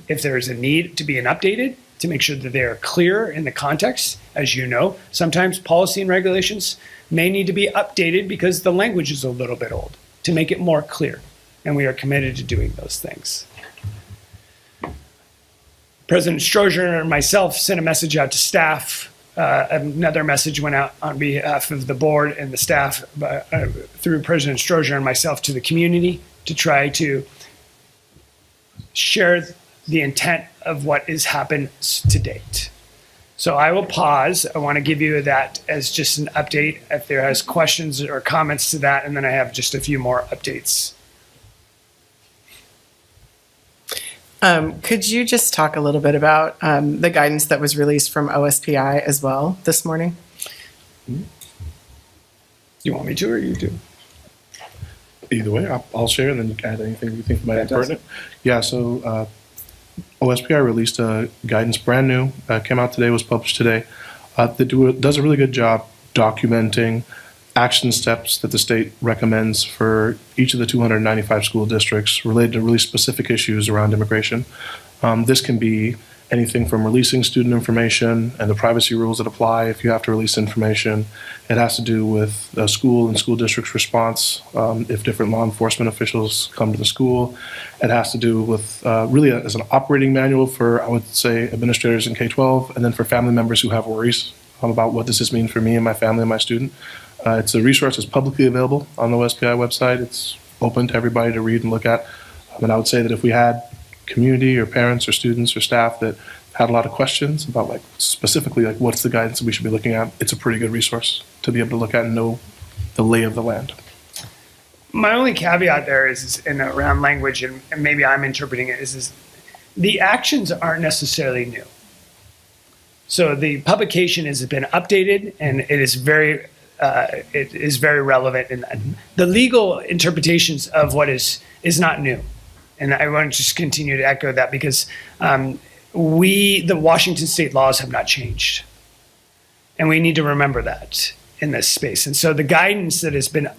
if there is a need to be updated, to make sure that they are clear in the context. As you know, sometimes policy and regulations may need to be updated because the language is a little bit old, to make it more clear. And we are committed to doing those things. President Strozier and myself sent a message out to staff. Another message went out on behalf of the board and the staff through President Strozier and myself to the community to try to share the intent of what has happened to date. So I will pause. I want to give you that as just an update if there has questions or comments to that, and then I have just a few more updates. Could you just talk a little bit about the guidance that was released from OSPI as well this morning? You want me to, or you do? Either way, I'll share and then you can add anything you think might be pertinent. Yeah, so OSPI released a guidance brand new, came out today, was published today, that does a really good job documenting action steps that the state recommends for each of the 295 school districts related to really specific issues around immigration. This can be anything from releasing student information and the privacy rules that apply if you have to release information. It has to do with the school and school district's response if different law enforcement officials come to the school. It has to do with really as an operating manual for, I would say, administrators in K-12, and then for family members who have worries about what does this mean for me and my family and my student. It's a resource that's publicly available on the OSPI website. It's open to everybody to read and look at. And I would say that if we had community or parents or students or staff that had a lot of questions about like specifically like what's the guidance that we should be looking at, it's a pretty good resource to be able to look at and know the lay of the land. My only caveat there is in around language, and maybe I'm interpreting it, is the actions aren't necessarily new. So the publication has been updated, and it is very relevant in that. The legal interpretations of what is not new. And I want to just continue to echo that because the Washington state laws have not changed. And we need to remember that in this space. And so the guidance that has been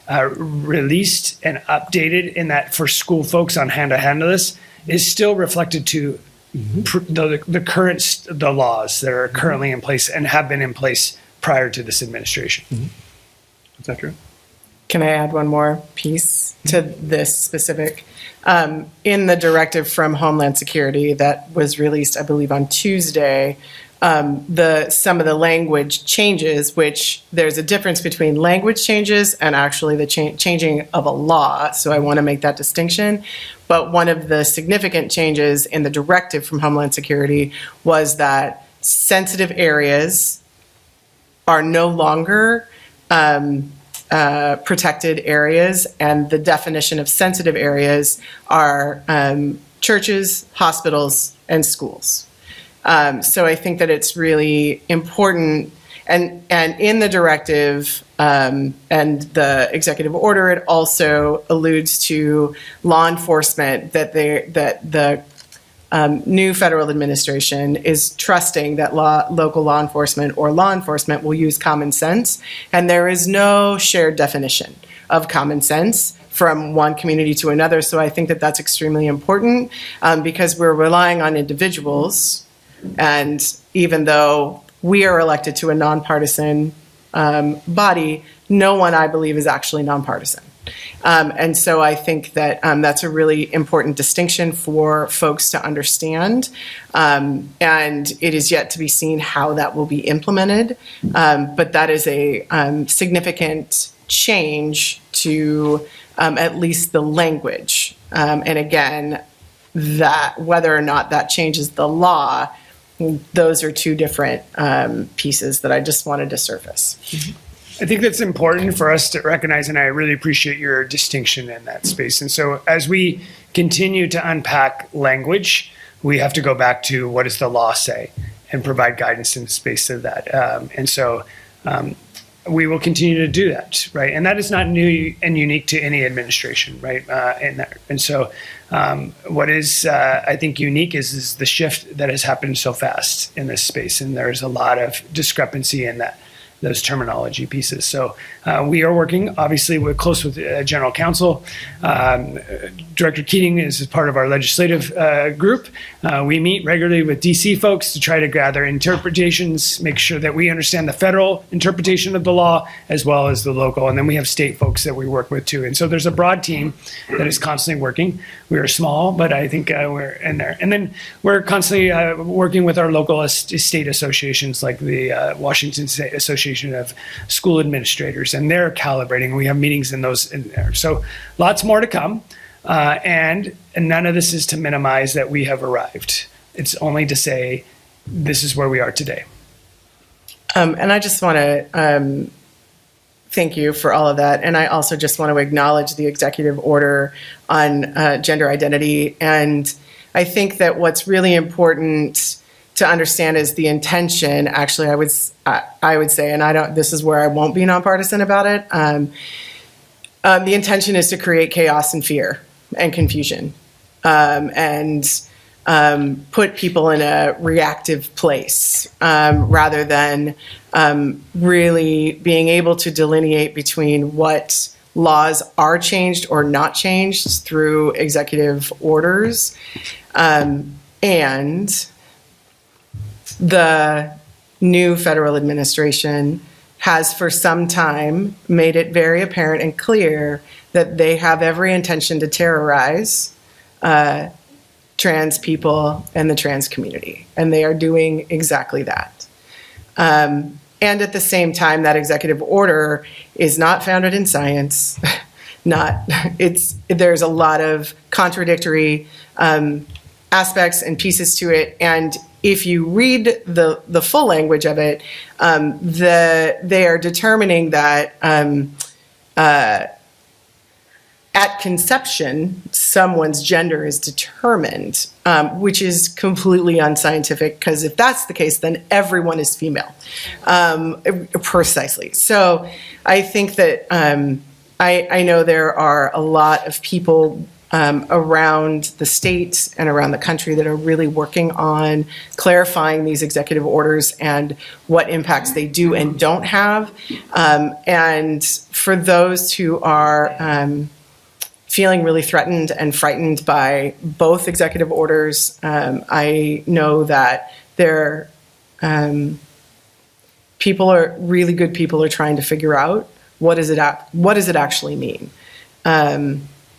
released and updated in that for school folks on how to handle this is still reflected to the laws that are currently in place and have been in place prior to this administration. Is that true? Can I add one more piece to this specific? In the directive from Homeland Security that was released, I believe, on Tuesday, some of the language changes, which there's a difference between language changes and actually the changing of a law. So I want to make that distinction. But one of the significant changes in the directive from Homeland Security was that sensitive areas are no longer protected areas, and the definition of sensitive areas are churches, hospitals, and schools. So I think that it's really important, and in the directive and the executive order, it also alludes to law enforcement that the new federal administration is trusting that local law enforcement or law enforcement will use common sense. And there is no shared definition of common sense from one community to another. So I think that that's extremely important because we're relying on individuals. And even though we are elected to a nonpartisan body, no one, I believe, is actually nonpartisan. And so I think that that's a really important distinction for folks to understand. And it is yet to be seen how that will be implemented. But that is a significant change to at least the language. And again, that whether or not that changes the law, those are two different pieces that I just wanted to surface. I think that's important for us to recognize, and I really appreciate your distinction in that space. And so as we continue to unpack language, we have to go back to what does the law say and provide guidance in the space of that. And so we will continue to do that, right? And that is not new and unique to any administration, right? And so what is, I think, unique is the shift that has happened so fast in this space. And there's a lot of discrepancy in those terminology pieces. So we are working, obviously, we're close with General Counsel. Director Keating is part of our legislative group. We meet regularly with DC folks to try to gather interpretations, make sure that we understand the federal interpretation of the law as well as the local. And then we have state folks that we work with too. And so there's a broad team that is constantly working. We are small, but I think we're in there. And then we're constantly working with our local state associations like the Washington State Association of School Administrators, and they're calibrating. We have meetings in those in there. So lots more to come. And none of this is to minimize that we have arrived. It's only to say this is where we are today. And I just want to thank you for all of that. And I also just want to acknowledge the executive order on gender identity. And I think that what's really important to understand is the intention. Actually, I would say, and this is where I won't be nonpartisan about it. The intention is to create chaos and fear and confusion, and put people in a reactive place rather than really being able to delineate between what laws are changed or not changed through executive orders, and the new federal administration has for some time made it very apparent and clear that they have every intention to terrorize trans people and the trans community. And they are doing exactly that. And at the same time, that executive order is not founded in science. There's a lot of contradictory aspects and pieces to it. And if you read the full language of it, they are determining that at conception, someone's gender is determined, which is completely unscientific, because if that's the case, then everyone is female. Precisely. So I think that I know there are a lot of people around the state and around the country that are really working on clarifying these executive orders and what impacts they do and don't have. And for those who are feeling really threatened and frightened by both executive orders, I know that people are really good people are trying to figure out what does it actually mean.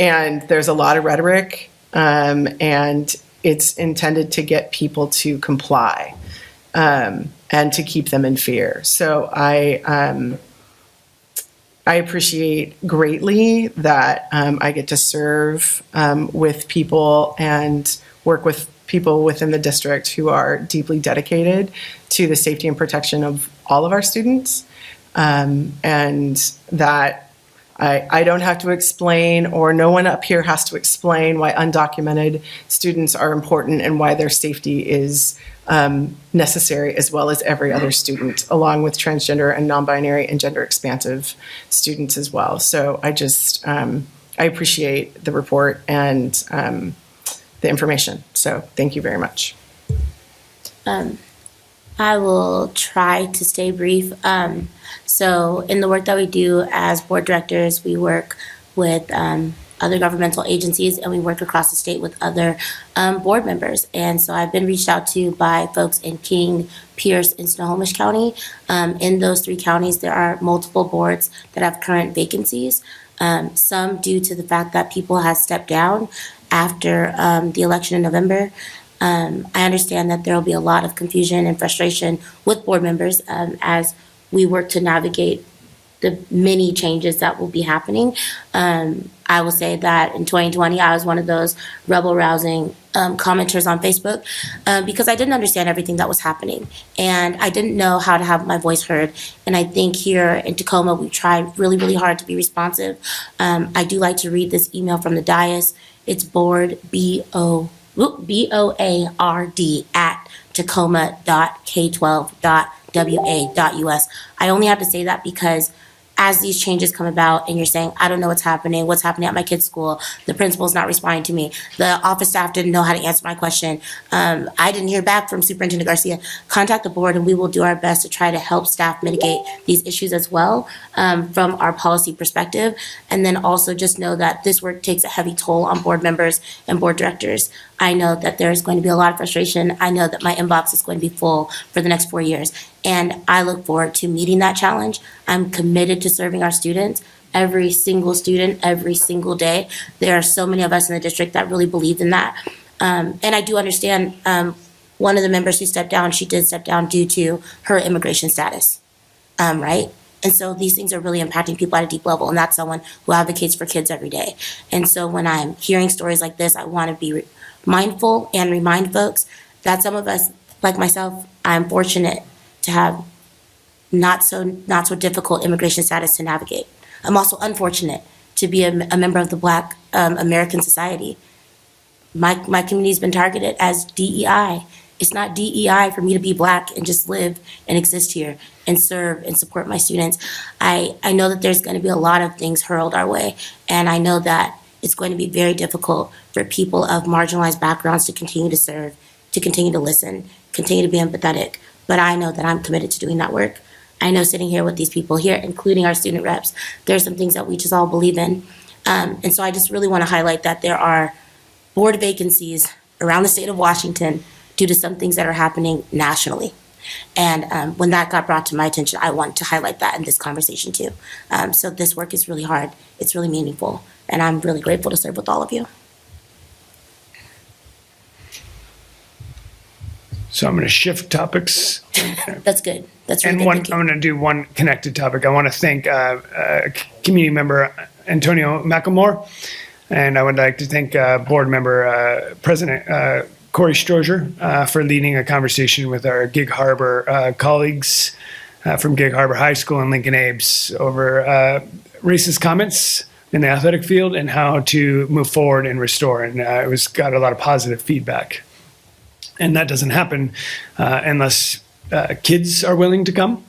And there's a lot of rhetoric, and it's intended to get people to comply and to keep them in fear. So I appreciate greatly that I get to serve with people and work with people within the district who are deeply dedicated to the safety and protection of all of our students, and that I don't have to explain, or no one up here has to explain, why undocumented students are important and why their safety is necessary, as well as every other student, along with transgender and non-binary and gender expansive students as well. So I just, I appreciate the report and the information. So thank you very much. I will try to stay brief. So in the work that we do as board directors, we work with other governmental agencies, and we work across the state with other board members. And so I've been reached out to by folks in King, Pierce, and Snohomish County. In those three counties, there are multiple boards that have current vacancies, some due to the fact that people have stepped down after the election in November. I understand that there will be a lot of confusion and frustration with board members as we work to navigate the many changes that will be happening. I will say that in 2020, I was one of those rebel-rousing commenters on Facebook because I didn't understand everything that was happening, and I didn't know how to have my voice heard. And I think here in Tacoma, we tried really, really hard to be responsive. I do like to read this email from the dais. It's board, BOARD at tacoma.k12.wa.us. I only have to say that because as these changes come about and you're saying, I don't know what's happening at my kid's school, the principal's not responding to me, the office staff didn't know how to answer my question, I didn't hear back from Superintendent Garcia, contact the board and we will do our best to try to help staff mitigate these issues as well from our policy perspective. And then also just know that this work takes a heavy toll on board members and board directors. I know that there's going to be a lot of frustration. I know that my inbox is going to be full for the next 4 years. And I look forward to meeting that challenge. I'm committed to serving our students, every single student, every single day. There are so many of us in the district that really believe in that. And I do understand one of the members who stepped down, she did step down due to her immigration status, right? And so these things are really impacting people at a deep level, and that's someone who advocates for kids every day. And so when I'm hearing stories like this, I want to be mindful and remind folks that some of us, like myself, I'm fortunate to have not so difficult immigration status to navigate. I'm also unfortunate to be a member of the Black American Society. My community has been targeted as DEI. It's not DEI for me to be Black and just live and exist here and serve and support my students. I know that there's going to be a lot of things hurled our way, and I know that it's going to be very difficult for people of marginalized backgrounds to continue to serve, to continue to listen, continue to be empathetic. But I know that I'm committed to doing that work. I know sitting here with these people here, including our student reps, there's some things that we just all believe in. And so I just really want to highlight that there are board vacancies around the state of Washington due to some things that are happening nationally. And when that got brought to my attention, I wanted to highlight that in this conversation too. So this work is really hard. It's really meaningful. And I'm really grateful to serve with all of you. So I'm going to shift topics. That's good. That's really And good. one, Thank you. I'm going to do one connected topic. I want to thank community member Antonio McElmore, and I would like to thank board member President Corey Strozier for leading a conversation with our Gig Harbor colleagues from Gig Harbor High School and Lincoln Ames over racist comments in the athletic field and how to move forward and restore. And it was got a lot of positive feedback. And that doesn't happen unless kids are willing to come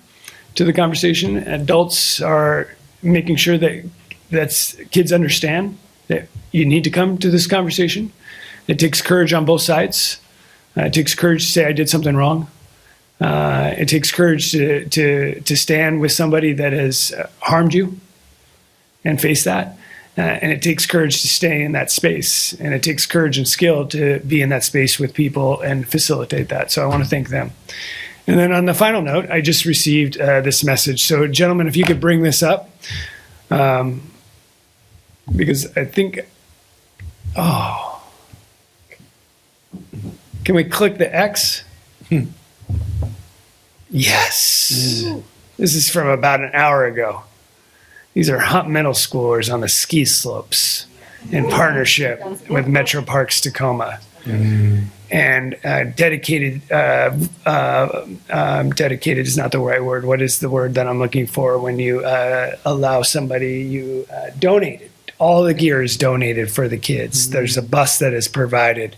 to the conversation. Adults are making sure that kids understand that you need to come to this conversation. It takes courage on both sides. It takes courage to say I did something wrong. It takes courage to stand with somebody that has harmed you and face that. And it takes courage to stay in that space. And it takes courage and skill to be in that space with people and facilitate that. So I want to thank them. And then on the final note, I just received this message. So gentlemen, if you could bring this up, because I think, can we click the X? Yes. This is from about an hour ago. These are Hump Middle Schoolers on the ski slopes in partnership with Metro Parks Tacoma. And dedicated is not the right word. What is the word that I'm looking for when you allow somebody, you donate it? All the gear is donated for the kids. There's a bus that is provided.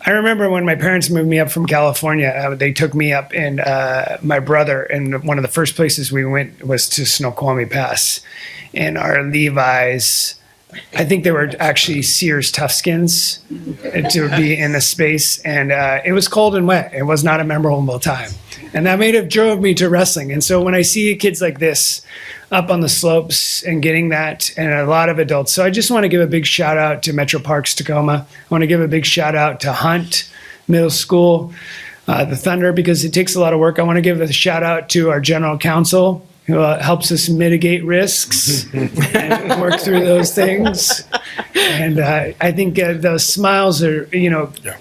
I remember when my parents moved me up from California, they took me up and my brother, and one of the first places we went was to Snoqualmie Pass. And our Levi's, I think they were actually Sears Toughskins to be in the space. And it was cold and wet. It was not a memorable time. And that drove me to wrestling. And so when I see kids like this up on the slopes and getting that, and a lot of adults. So I just want to give a big shout out to Metro Parks Tacoma. I want to give a big shout out to Hunt Middle School, the Thunder, because it takes a lot of work. I want to give a shout out to our general counsel, who helps us mitigate risks and work through those things. And I think those smiles are,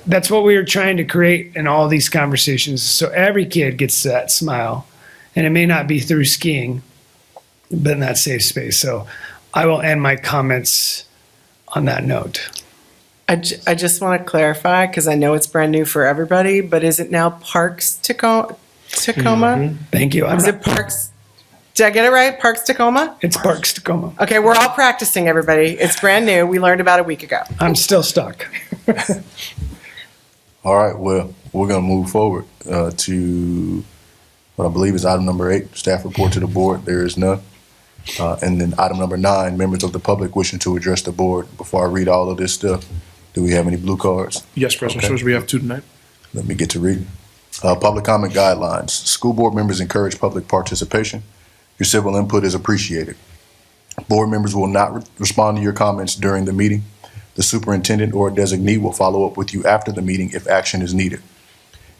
that's what we were trying to create in all these conversations. So every kid gets that smile. And it may not be through skiing, but in that safe space. So I will end my comments on that note. I just want to clarify, because I know it's brand new for everybody, but is it now Parks Tacoma? Thank you. Is it Parks? Did I get it right? Parks Tacoma? It's Parks Tacoma. Okay, we're all practicing, everybody. It's brand new. We learned about a week ago. I'm still stuck. All right, well, we're going to move forward to what I believe is item number 8, staff report to the board. There is none. And then item number 9, members of the public wishing to address the board. Before I read all of this stuff, do we have any blue cards? Yes, President Okay. Strozier, we have 2 tonight. Let me get to reading. Public comment guidelines. School board members encourage public participation. Your civil input is appreciated. Board members will not respond to your comments during the meeting. The superintendent or a designee will follow up with you after the meeting if action is needed.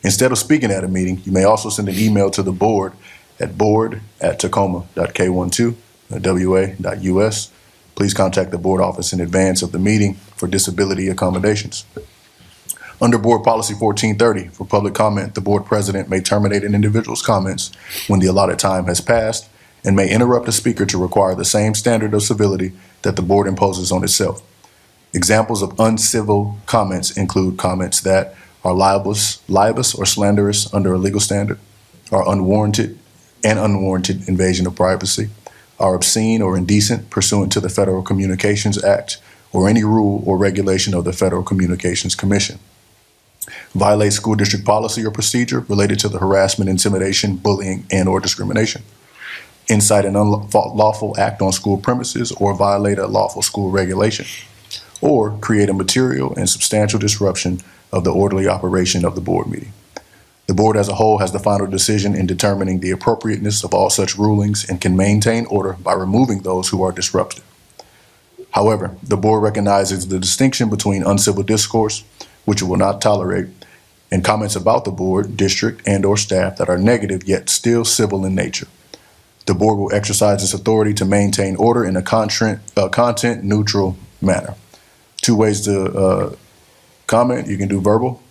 Instead of speaking at a meeting, you may also send an email to the board at board@tacoma.k12.wa.us. Please contact the board office in advance of the meeting for disability accommodations. Under Board Policy 1430, for public comment, the board president may terminate an individual's comments when the allotted time has passed and may interrupt a speaker to require the same standard of civility that the board imposes on itself. Examples of uncivil comments include comments that are libelous or slanderous under a legal standard, are unwarranted invasion of privacy, are obscene or indecent pursuant to the Federal Communications Act or any rule or regulation of the Federal Communications Commission, violate school district policy or procedure related to the harassment, intimidation, bullying, and or discrimination, incite an unlawful act on school premises or violate a lawful school regulation, or create a material and substantial disruption of the orderly operation of the board meeting. The board as a whole has the final decision in determining the appropriateness of all such rulings and can maintain order by removing those who are disruptive. However, the board recognizes the distinction between uncivil discourse, which it will not tolerate, and comments about the board, district, and/or staff that are negative yet still civil in nature. The board will exercise its authority to maintain order in a content-neutral manner. 2 ways to comment. You can do verbal.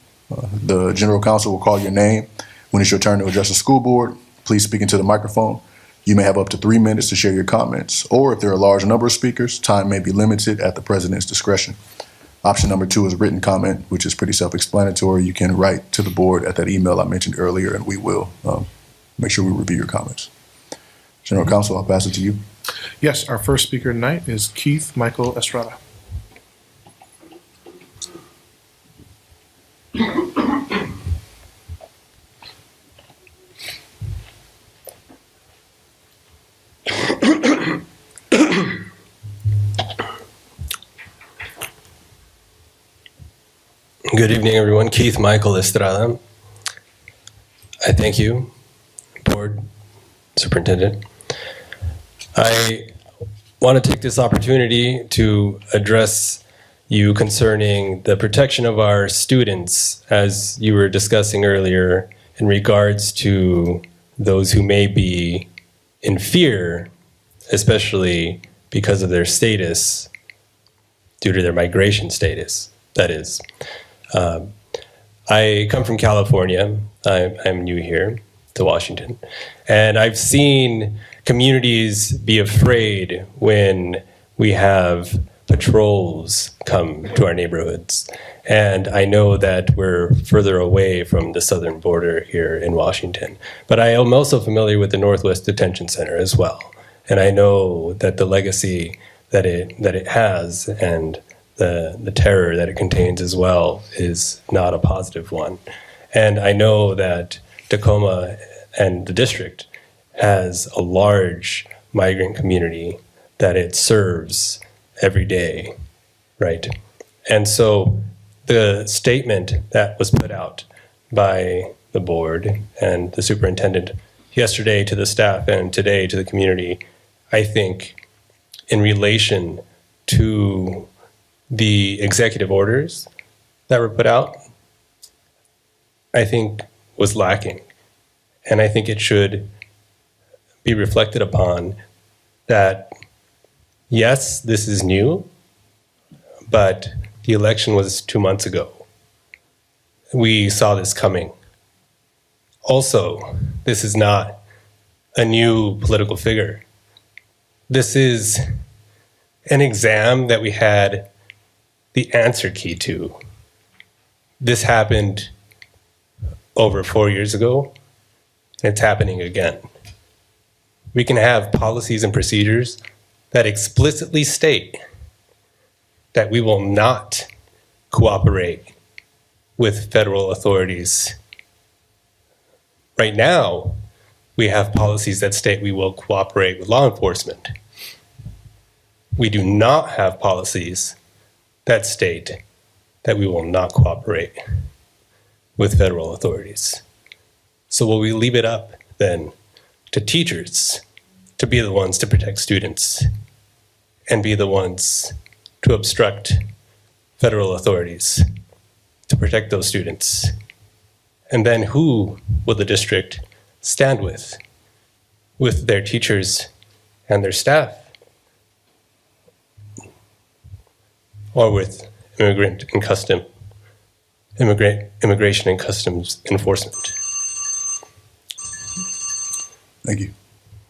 The general counsel will call your name. When it's your turn to address the school board, please speak into the microphone. You may have up to 3 minutes to share your comments, or if there are a large number of speakers, time may be limited at the president's discretion. Option number 2 is written comment, which is pretty self-explanatory. You can write to the board at that email I mentioned earlier, and we will make sure we review your comments. General Counsel, I'll pass it to you. Yes, our first speaker tonight is Keith Michael Estrada. Good evening, everyone. Keith Michael Estrada. I thank you, Board Superintendent. I want to take this opportunity to address you concerning the protection of our students, as you were discussing earlier, in regards to those who may be in fear, especially because of their status, due to their migration status, that is. I come from California. I'm new here to Washington. And I've seen communities be afraid when we have patrols come to our neighborhoods. And I know that we're further away from the southern border here in Washington. But I am also familiar with the Northwest Detention Center as well. And I know that the legacy that it has and the terror that it contains as well is not a positive one. And I know that Tacoma and the district has a large migrant community that it serves every day, right? And so the statement that was put out by the board and the superintendent yesterday to the staff and today to the community, I think in relation to the executive orders that were put out, I think was lacking. And I think it should be reflected upon that, yes, this is new, but the election was 2 months ago. We saw this coming. Also, this is not a new political figure. This is an exam that we had the answer key to. This happened over 4 years ago, and it's happening again. We can have policies and procedures that explicitly state that we will not cooperate with federal authorities. Right now, we have policies that state we will cooperate with law enforcement. We do not have policies that state that we will not cooperate with federal authorities. So will we leave it up then to teachers to be the ones to protect students and be the ones to obstruct federal authorities to protect those students? And then who will the district stand with their teachers and their staff? Or with immigration and customs enforcement? Thank you.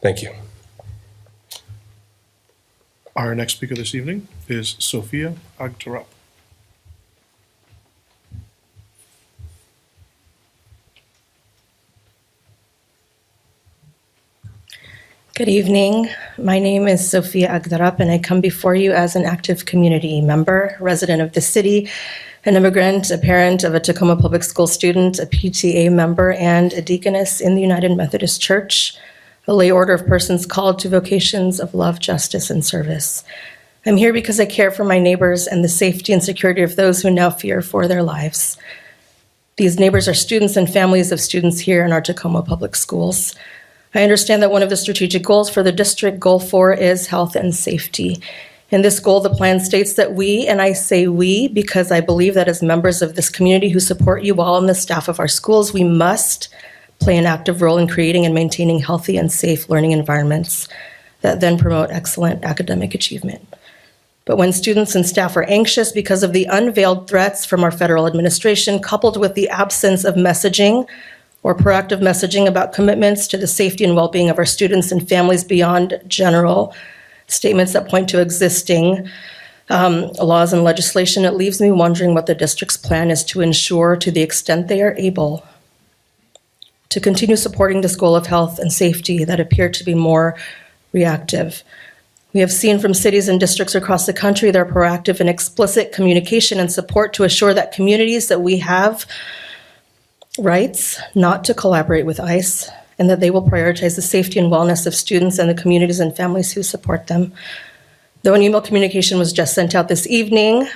Thank you. Our next speaker this evening is Sophia Agtarup. Good evening. My name is Sophia Agtarup, and I come before you as an active community member, resident of the city, an immigrant, a parent of a Tacoma Public School student, a PTA member, and a deaconess in the United Methodist Church, a lay order of persons called to vocations of love, justice, and service. I'm here because I care for my neighbors and the safety and security of those who now fear for their lives. These neighbors are students and families of students here in our Tacoma Public Schools. I understand that one of the strategic goals for the district, Goal 4, is health and safety. In this goal, the plan states that we, and I say we because I believe that as members of this community who support you all and the staff of our schools, we must play an active role in creating and maintaining healthy and safe learning environments that then promote excellent academic achievement. But when students and staff are anxious because of the unveiled threats from our federal administration, coupled with the absence of messaging or proactive messaging about commitments to the safety and well-being of our students and families beyond general statements that point to existing laws and legislation, it leaves me wondering what the district's plan is to ensure, to the extent they are able, to continue supporting this goal of health and safety that appear to be more reactive. We have seen from cities and districts across the country their proactive and explicit communication and support to assure that communities that we have rights not to collaborate with ICE, and that they will prioritize the safety and wellness of students and the communities and families who support them. Though an email communication was just sent out this evening,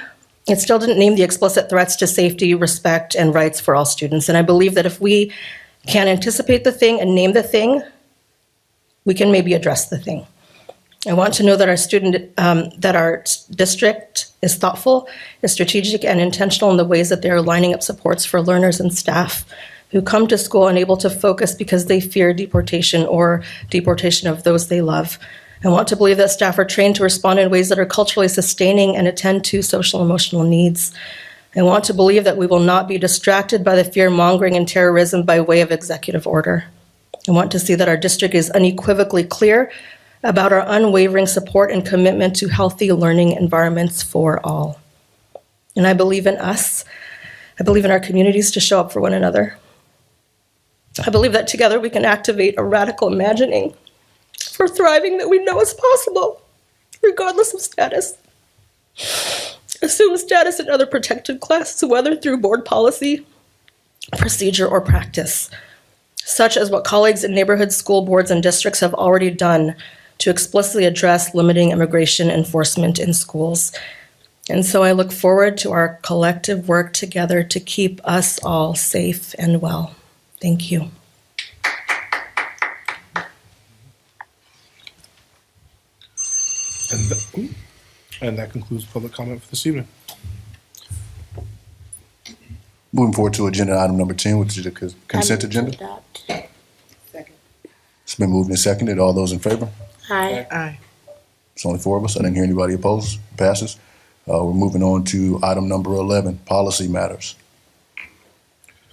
it still didn't name the explicit threats to safety, respect, and rights for all students. And I believe that if we can anticipate the thing and name the thing, we can maybe address the thing. I want to know that our district is thoughtful, is strategic, and intentional in the ways that they are lining up supports for learners and staff who come to school unable to focus because they fear deportation or deportation of those they love. I want to believe that staff are trained to respond in ways that are culturally sustaining and attend to social and emotional needs. I want to believe that we will not be distracted by the fear-mongering and terrorism by way of executive order. I want to see that our district is unequivocally clear about our unwavering support and commitment to healthy learning environments for all. And I believe in us. I believe in our communities to show up for one another. I believe that together we can activate a radical imagining for thriving that we know is possible, regardless of status. Assume status in other protected classes, whether through board policy, procedure, or practice, such as what colleagues in neighborhood school boards and districts have already done to explicitly address limiting immigration enforcement in schools. And so I look forward to our collective work together to keep us all safe and well. Thank you. And that concludes public comment for this evening. Moving forward to agenda item number 10, which is the consent agenda. Second. It's been moved and seconded. All those in favor? Aye. Aye. It's only 4 of us. I didn't hear anybody opposed. Passes. We're moving on to item number 11, policy matters.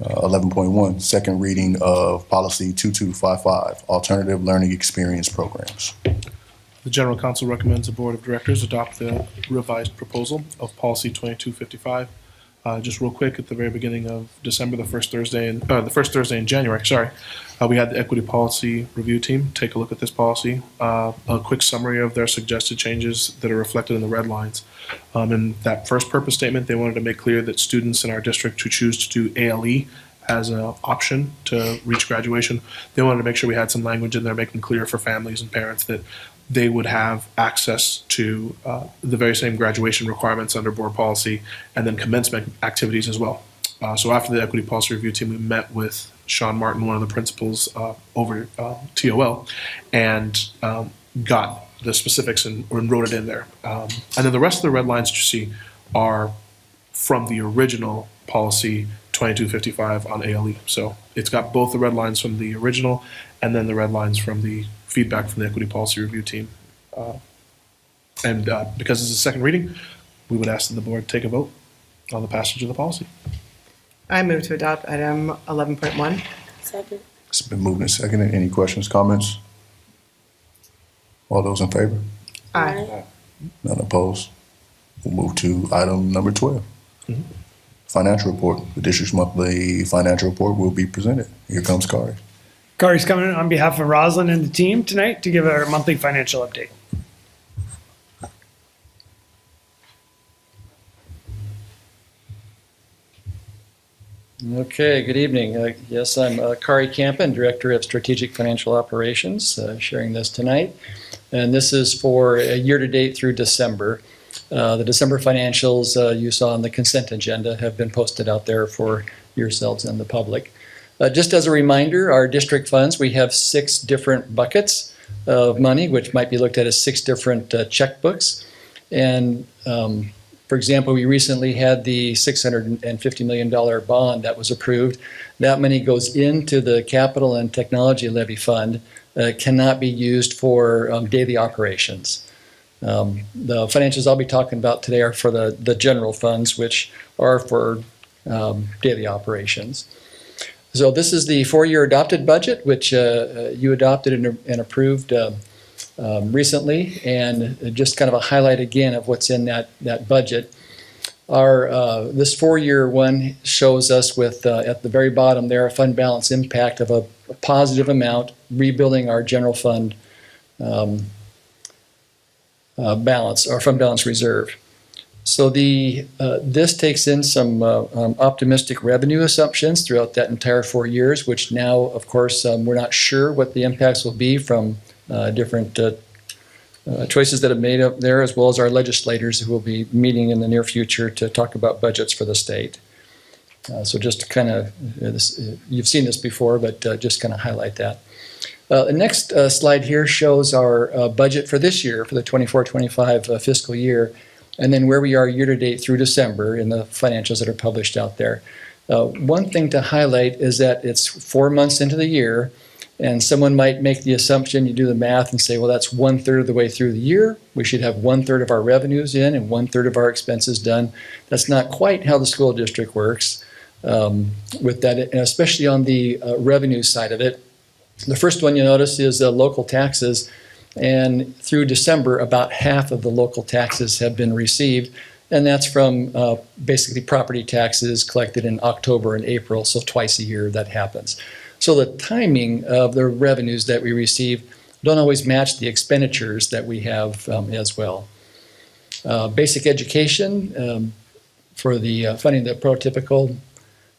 11.1, second reading of policy 2255, alternative learning experience programs. The General Counsel recommends the Board of Directors adopt the revised proposal of policy 2255. Just real quick, at the very beginning of December, the first Thursday in January, we had the Equity Policy Review Team take a look at this policy. A quick summary of their suggested changes that are reflected in the red lines. In that first purpose statement, they wanted to make clear that students in our district who choose to do ALE as an option to reach graduation, they wanted to make sure we had some language in there making clear for families and parents that they would have access to the very same graduation requirements under board policy and then commencement activities as well. So after the Equity Policy Review Team, we met with Sean Martin, one of the principals over TOL, and got the specifics and wrote it in there. And then the rest of the red lines you see are from the original policy 2255 on ALE. So it's got both the red lines from the original and then the red lines from the feedback from the Equity Policy Review Team. And because it's a second reading, we would ask that the board take a vote on the passage of the policy. I move to adopt item 11.1. Second. It's been moved and seconded. Any questions, comments? All those in favor? Aye. None opposed. We'll move to item number 12. Financial report. The district's monthly financial report will be presented. Here comes Kari. Kari's coming on behalf of Roslyn and the team tonight to give our monthly financial update. Okay, good evening. Yes, I'm Kari Campen, Director of Strategic Financial Operations, sharing this tonight. And this is for a year-to-date through December. The December financials you saw on the consent agenda have been posted out there for yourselves and the public. Just as a reminder, our district funds, we have 6 different buckets of money, which might be looked at as 6 different checkbooks. And for example, we recently had the $650 million bond that was approved. That money goes into the Capital and Technology Levy Fund, cannot be used for daily operations. The financials I'll be talking about today are for the general funds, which are for daily operations. So this is the 4-year adopted budget, which you adopted and approved recently, and just kind of a highlight again of what's in that budget. This 4-year one shows us with, at the very bottom there, a fund balance impact of a positive amount, rebuilding our general fund balance, our fund balance reserve. So this takes in some optimistic revenue assumptions throughout that entire 4 years, which now, of course, we're not sure what the impacts will be from different choices that have made up there, as well as our legislators who will be meeting in the near future to talk about budgets for the state. So just to kind of, you've seen this before, but just kind of highlight that. The next slide here shows our budget for this year, for the 24-25 fiscal year, and then where we are year to date through December in the financials that are published out there. One thing to highlight is that it's 4 months into the year, and someone might make the assumption, you do the math and say, well, that's 1/3 of the way through the year. We should have 1/3 of our revenues in and 1/3 of our expenses done. That's not quite how the school district works with that, and especially on the revenue side of it. The first one you notice is local taxes, and through December, about half of the local taxes have been received, and that's from basically property taxes collected in October and April, so twice a year that happens. So the timing of the revenues that we receive don't always match the expenditures that we have as well. Basic education for the funding the prototypical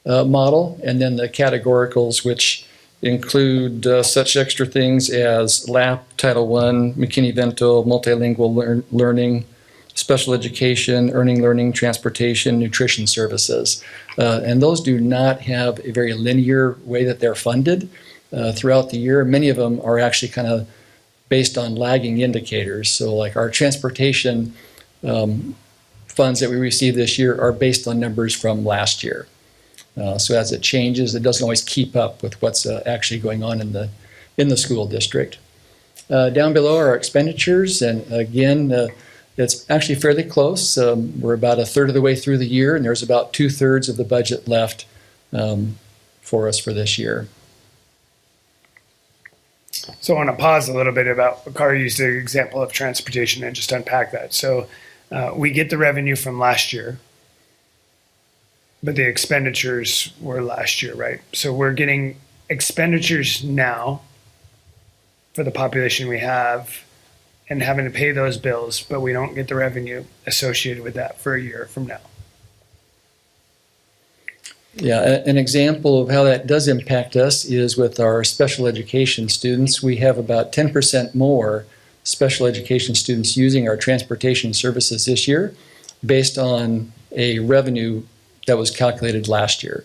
model, and then the categoricals, which include such extra things as LAP, Title I, McKinney-Vento, multilingual learning, special education, earning learning, transportation, nutrition services. And those do not have a very linear way that they're funded throughout the year. Many of them are actually kind of based on lagging indicators. So like our transportation funds that we received this year are based on numbers from last year. So as it changes, it doesn't always keep up with what's actually going on in the school district. Down below are our expenditures, and again, it's actually fairly close. We're about 1/3 of the way through the year, and there's about 2/3 of the budget left for us for this year. So I want to pause a little bit about, Kari used the example of transportation and just unpack that. So we get the revenue from last year, but the expenditures were last year, right? So we're getting expenditures now for the population we have and having to pay those bills, but we don't get the revenue associated with that for a year from now. Yeah, an example of how that does impact us is with our special education students. We have about 10% more special education students using our transportation services this year based on a revenue that was calculated last year.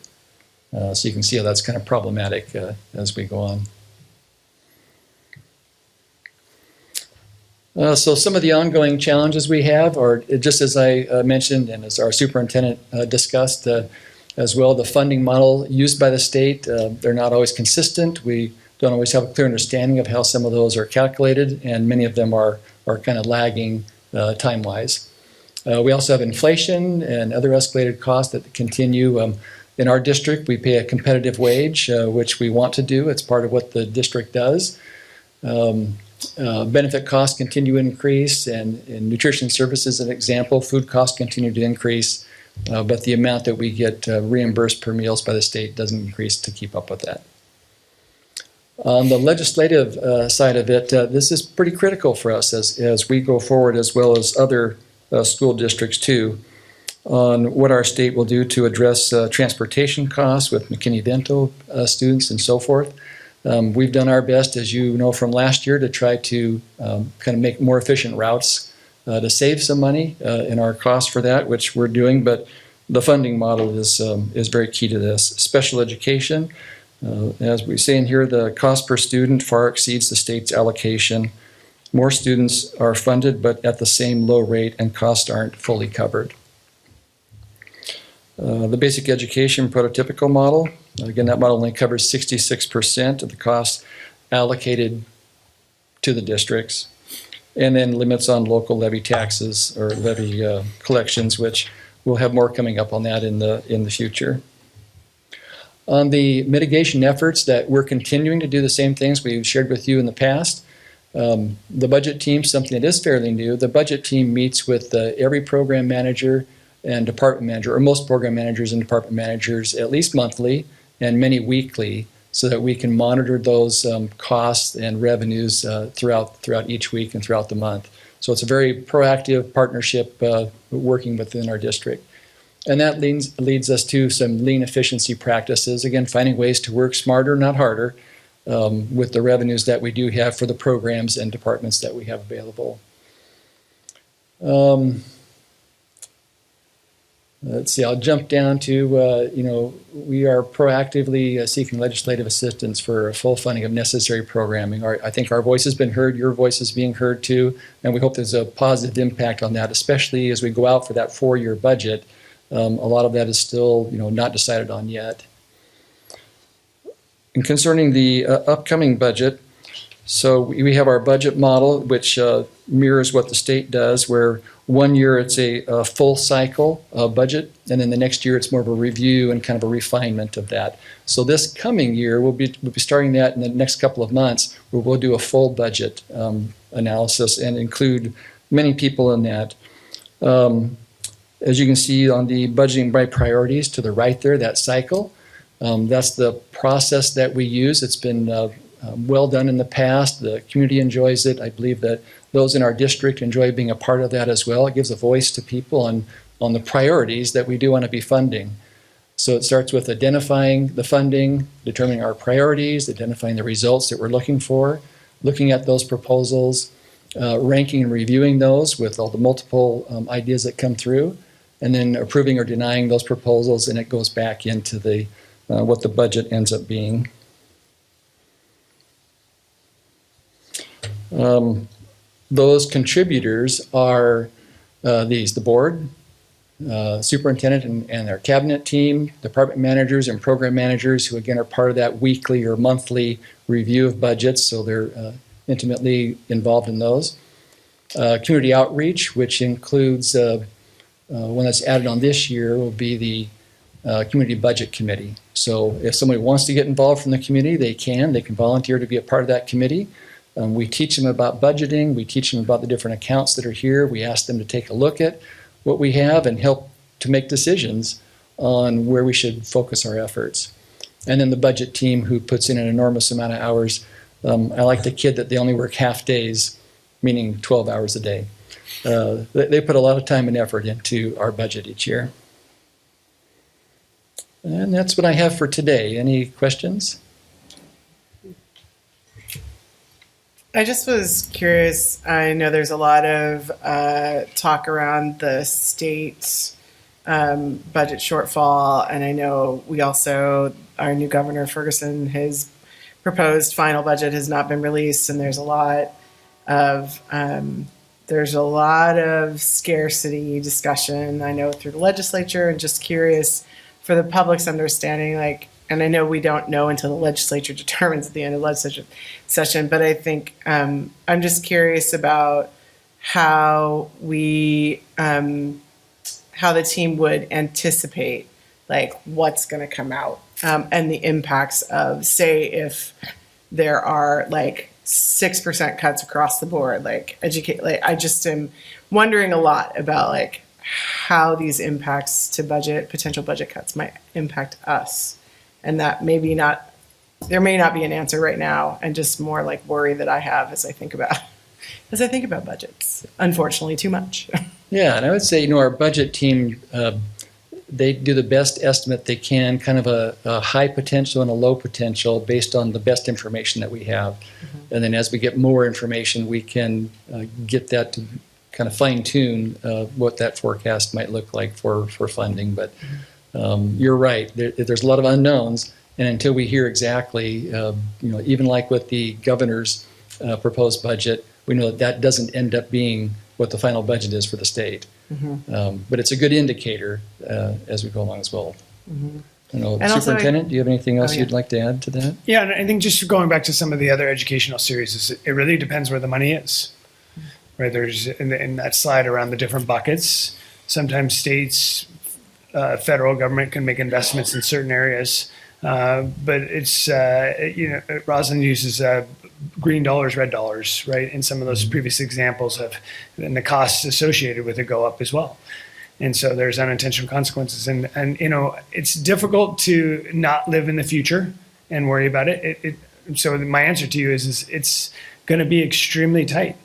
So you can see how that's kind of problematic as we go on. So some of the ongoing challenges we have are, just as I mentioned and as our superintendent discussed as well, the funding model used by the state, they're not always consistent. We don't always have a clear understanding of how some of those are calculated, and many of them are kind of lagging time-wise. We also have inflation and other escalated costs that continue. In our district, we pay a competitive wage, which we want to do. It's part of what the district does. Benefit costs continue to increase, and in nutrition services, an example, food costs continue to increase, but the amount that we get reimbursed per meals by the state doesn't increase to keep up with that. On the legislative side of it, this is pretty critical for us as we go forward, as well as other school districts too, on what our state will do to address transportation costs with McKinney-Vento students and so forth. We've done our best, as you know from last year, to try to kind of make more efficient routes to save some money in our costs for that, which we're doing, but the funding model is very key to this. Special education, as we say in here, the cost per student far exceeds the state's allocation. More students are funded, but at the same low rate, and costs aren't fully covered. The basic education prototypical model, again, that model only covers 66% of the costs allocated to the districts, and then limits on local levy taxes or levy collections, which we'll have more coming up on that in the future. On the mitigation efforts, that we're continuing to do the same things we've shared with you in the past. The budget team, something that is fairly new, the budget team meets with every program manager and department manager, or most program managers and department managers, at least monthly and many weekly, so that we can monitor those costs and revenues throughout each week and throughout the month. So it's a very proactive partnership working within our district. And that leads us to some lean efficiency practices, again, finding ways to work smarter, not harder, with the revenues that we do have for the programs and departments that we have available. Let's see, I'll jump down to, we are proactively seeking legislative assistance for full funding of necessary programming. I think our voice has been heard, your voice is being heard too, and we hope there's a positive impact on that, especially as we go out for that 4-year budget. A lot of that is still, not decided on yet. And concerning the upcoming budget, so we have our budget model, which mirrors what the state does, where 1 year it's a full cycle budget, and then the next year it's more of a review and kind of a refinement of that. So this coming year, we'll be starting that in the next couple of months, where we'll do a full budget analysis and include many people in that. As you can see on the budgeting by priorities to the right there, that cycle, that's the process that we use. It's been well done in the past. The community enjoys it. I believe that those in our district enjoy being a part of that as well. It gives a voice to people on the priorities that we do want to be funding. So it starts with identifying the funding, determining our priorities, identifying the results that we're looking for, looking at those proposals, ranking and reviewing those with all the multiple ideas that come through, and then approving or denying those proposals, and it goes back into the what the budget ends up being. Those contributors are the board, superintendent and their cabinet team, department managers and program managers, who again are part of that weekly or monthly review of budgets, so they're intimately involved in those. Community outreach, which includes one that's added on this year, will be the Community Budget Committee. So if somebody wants to get involved from the community, they can volunteer to be a part of that committee. We teach them about budgeting. We teach them about the different accounts that are here. We ask them to take a look at what we have and help to make decisions on where we should focus our efforts. And then the budget team, who puts in an enormous amount of hours. I like to kid that they only work half days, meaning 12 hours a day. They put a lot of time and effort into our budget each year. And that's what I have for today. Any questions? I just was curious. I know there's a lot of talk around the state budget shortfall, and I know we also, our new governor, Ferguson, his proposed final budget has not been released, and there's a lot of scarcity discussion, I know, through the legislature, and just curious for the public's understanding, and I know we don't know until the legislature determines at the end of the legislature session, but I think I'm just curious about how how the team would anticipate what's going to come out and the impacts of, say, if there are 6% cuts across the board, I just am wondering a lot about how these impacts to potential budget cuts might impact us. And that there may not be an answer right now, and just more worry that I have as I think about budgets, unfortunately, too much. Yeah, and I would say, our budget team, they do the best estimate they can, kind of a high potential and a low potential based on the best information that we have. Mm-hmm. And then as we get more information, we can get that to kind of fine tune what that forecast might look like for funding. But you're right, there's a lot of unknowns, and until we hear exactly, even like with the governor's proposed budget, we know that that doesn't end up being what the final budget is for the state. But it's a good indicator as we go along as well. I don't know, And also, Superintendent, do you have anything else yeah. you'd like to add to that? Yeah, and I think just going back to some of the other educational series, it really depends where the money is. Right, there's in that slide around the different buckets. Sometimes states, federal government can make investments in certain areas, but it's Roslyn uses green dollars, red dollars, right? And some of those previous examples have, and the costs associated with it go up as well. And so there's unintentional consequences, and it's difficult to not live in the future and worry about it. So my answer to you is it's going to be extremely tight.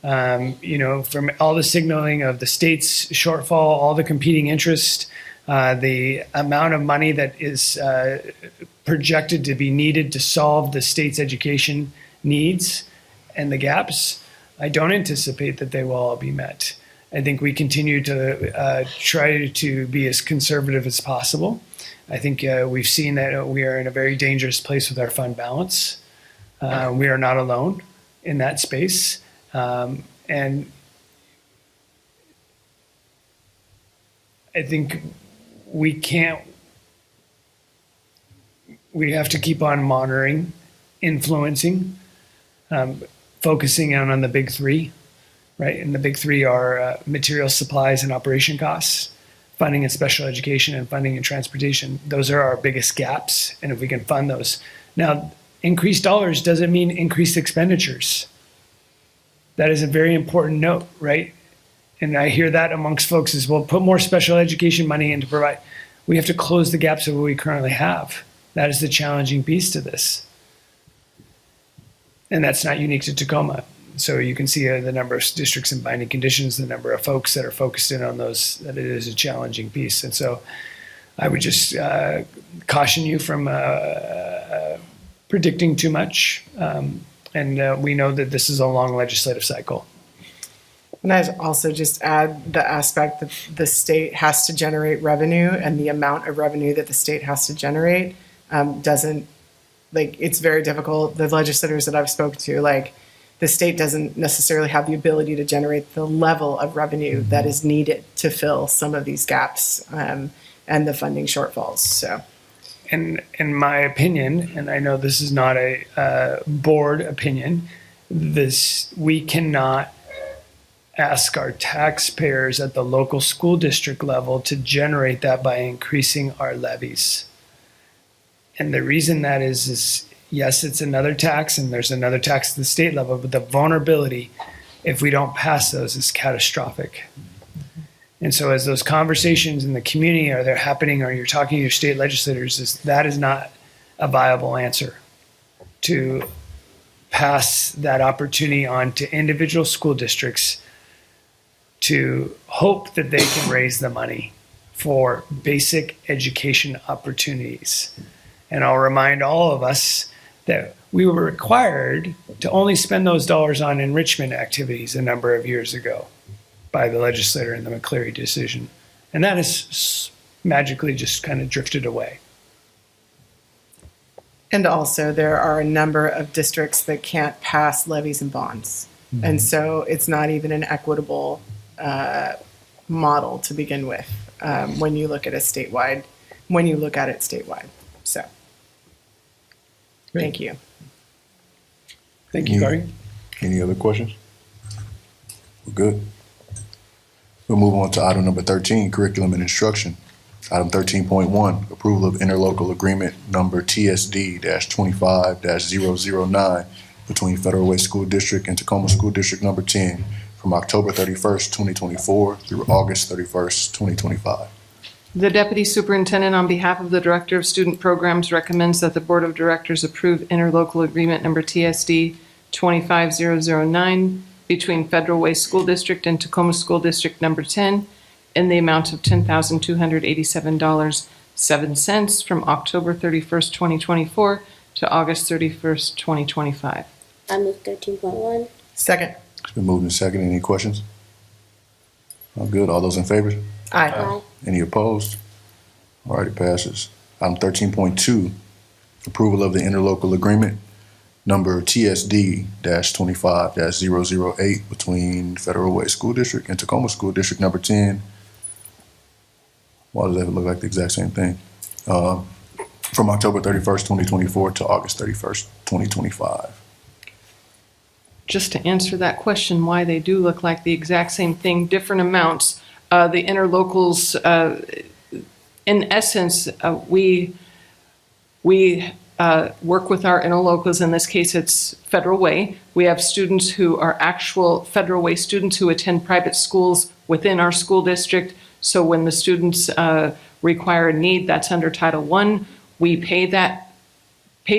From all the signaling of the state's shortfall, all the competing interest, the amount of money that is projected to be needed to solve the state's education needs and the gaps, I don't anticipate that they will all be met. I think we continue to try to be as conservative as possible. I think we've seen that we are in a very dangerous place with our fund balance. We are not alone in that space. And I think we have to keep on monitoring, influencing, focusing on the big three, right? And the big three are material supplies and operation costs, funding in special education, and funding in transportation. Those are our biggest gaps. And if we can fund those. Now, increased dollars doesn't mean increased expenditures. That is a very important note, right? And I hear that amongst folks is, well, put more special education money in to provide. We have to close the gaps of what we currently have. That is the challenging piece to this. And that's not unique to Tacoma. So you can see the number of districts in binding conditions, the number of folks that are focused in on those, that it is a challenging piece. And so I would just caution you from predicting too much. And we know that this is a long legislative cycle. And I'd also just add the aspect that the state has to generate revenue, and the amount of revenue that the state has to generate it's very difficult. The legislators that I've spoken to, the state doesn't necessarily have the ability to generate the level of revenue that is needed to fill some of these gaps and the funding shortfalls. So, And in my opinion, and I know this is not a board opinion, we cannot ask our taxpayers at the local school district level to generate that by increasing our levies. And the reason that is yes, it's another tax, and there's another tax at the state level, but the vulnerability, if we don't pass those, is catastrophic. And so as those conversations in the community are there happening, or you're talking to your state legislators, that is not a viable answer to pass that opportunity on to individual school districts to hope that they can raise the money for basic education opportunities. And I'll remind all of us that we were required to only spend those dollars on enrichment activities a number of years ago by the legislator in the McCleary decision. And that has magically just kind of drifted away. and also there are a number of districts that can't pass levies and bonds. Mm-hmm. And so it's not even an equitable model to begin with when you look at it statewide. So, Great. Thank you. Thank you, Kari. Any other questions? We're good. We'll move on to item number 13, curriculum and instruction. Item 13.1, approval of interlocal agreement number TSD-25-009 between Federal Way School District and Tacoma School District number 10 from October 31st, 2024 through August 31st, 2025. The Deputy Superintendent, on behalf of the Director of Student Programs, recommends that the Board of Directors approve interlocal agreement number TSD 25009 between Federal Way School District and Tacoma School District number 10 in the amount of $10,287.07 from October 31st, 2024 to August 31st, 2025. I move 13.1. Second. It's been moved and seconded. Any questions? All good. All those in favor? Aye. Any opposed? All right, it passes. Item 13.2, approval of the interlocal agreement number TSD-25-008 between Federal Way School District and Tacoma School District number 10. Why does that look like the exact same thing? From October 31st, 2024 to August 31st, 2025. Just to answer that question, why they do look like the exact same thing, different amounts. The interlocals, in essence, we work with our interlocals. In this case, it's Federal Way. We have students who are actual Federal Way students who attend private schools within our school district. So when the students require a need, that's under Title I. We pay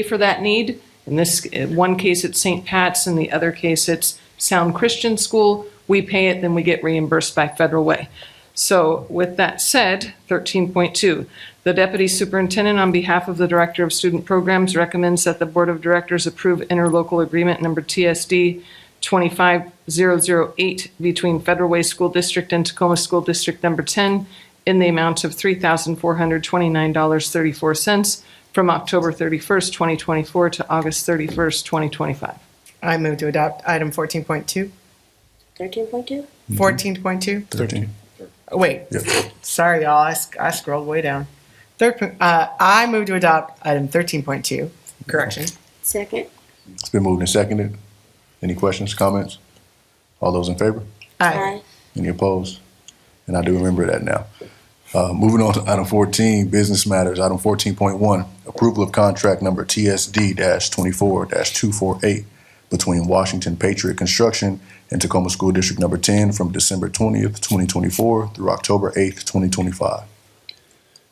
for that need. In this one case, it's St. Pat's. In the other case, it's Sound Christian School. We pay it, then we get reimbursed by Federal Way. So with that said, 13.2, the Deputy Superintendent on behalf of the Director of Student Programs recommends that the Board of Directors approve interlocal agreement number TSD 25008 between Federal Way School District and Tacoma School District number 10 in the amount of $3,429.34 from October 31st, 2024 to August 31st, 2025. I move to adopt item 14.2. 13.2? 14.2? 13. Wait, Yep. sorry, y'all. I scrolled way down. I move to adopt item 13.2. Correction. Second. It's been moved and seconded. Any questions, comments? All those in favor? Aye. Any opposed? And I do remember that now. Moving on to item 14, business matters. Item 14.1, approval of contract number TSD-24-248 between Washington Patriot Construction and Tacoma School District number 10 from December 20th, 2024 through October 8th, 2025.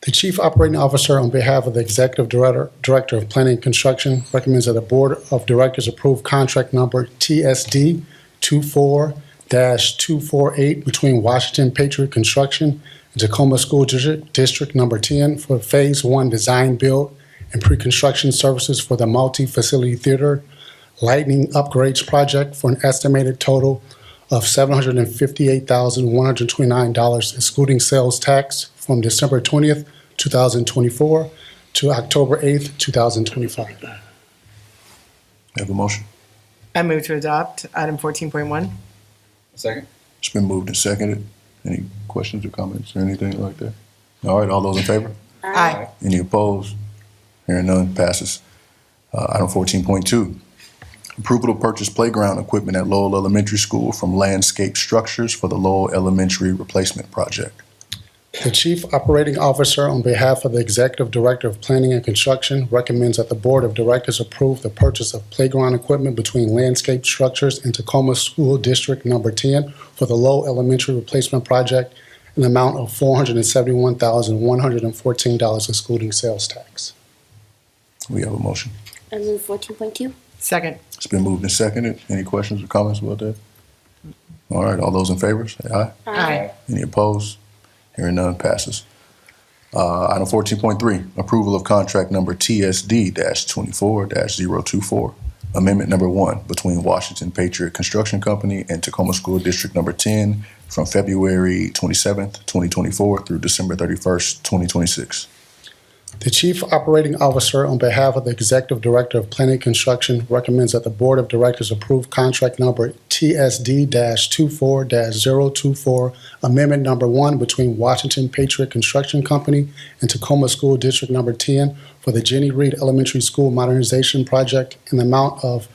The Chief Operating Officer, on behalf of the Executive Director of Planning and Construction, recommends that the Board of Directors approve contract number TSD 24-248 between Washington Patriot Construction and Tacoma School District number 10 for Phase 1 design, build, and pre-construction services for the multi-facility theater lighting upgrades project for an estimated total of $758,129 excluding sales tax from December 20th, 2024 to October 8th, 2025. Have a motion? I move to adopt item 14.1. Second. It's been moved and seconded. Any questions or comments or anything like that? All right, all those in favor? Aye. Any opposed? Hearing none, passes. Item 14.2, approval to purchase playground equipment at Lowell Elementary School from Landscape Structures for the Lowell Elementary Replacement Project. The Chief Operating Officer, on behalf of the Executive Director of Planning and Construction, recommends that the Board of Directors approve the purchase of playground equipment between Landscape Structures and Tacoma School District number 10 for the Lowell Elementary Replacement Project in the amount of $471,114 excluding sales tax. We have a motion. I move 14.2. Second. It's been moved and seconded. Any questions or comments about that? All right, all those in favor, say aye. Aye. Any opposed? Hearing none, passes. Item 14.3, approval of contract number TSD-24-024, amendment number 1 between Washington Patriot Construction Company and Tacoma School District number 10 from February 27th, 2024 through December 31st, 2026. The Chief Operating Officer, on behalf of the Executive Director of Planning and Construction, recommends that the Board of Directors approve contract number TSD-24-024, amendment number 1 between Washington Patriot Construction Company and Tacoma School District number 10 for the Jenny Reed Elementary School Modernization Project in the amount of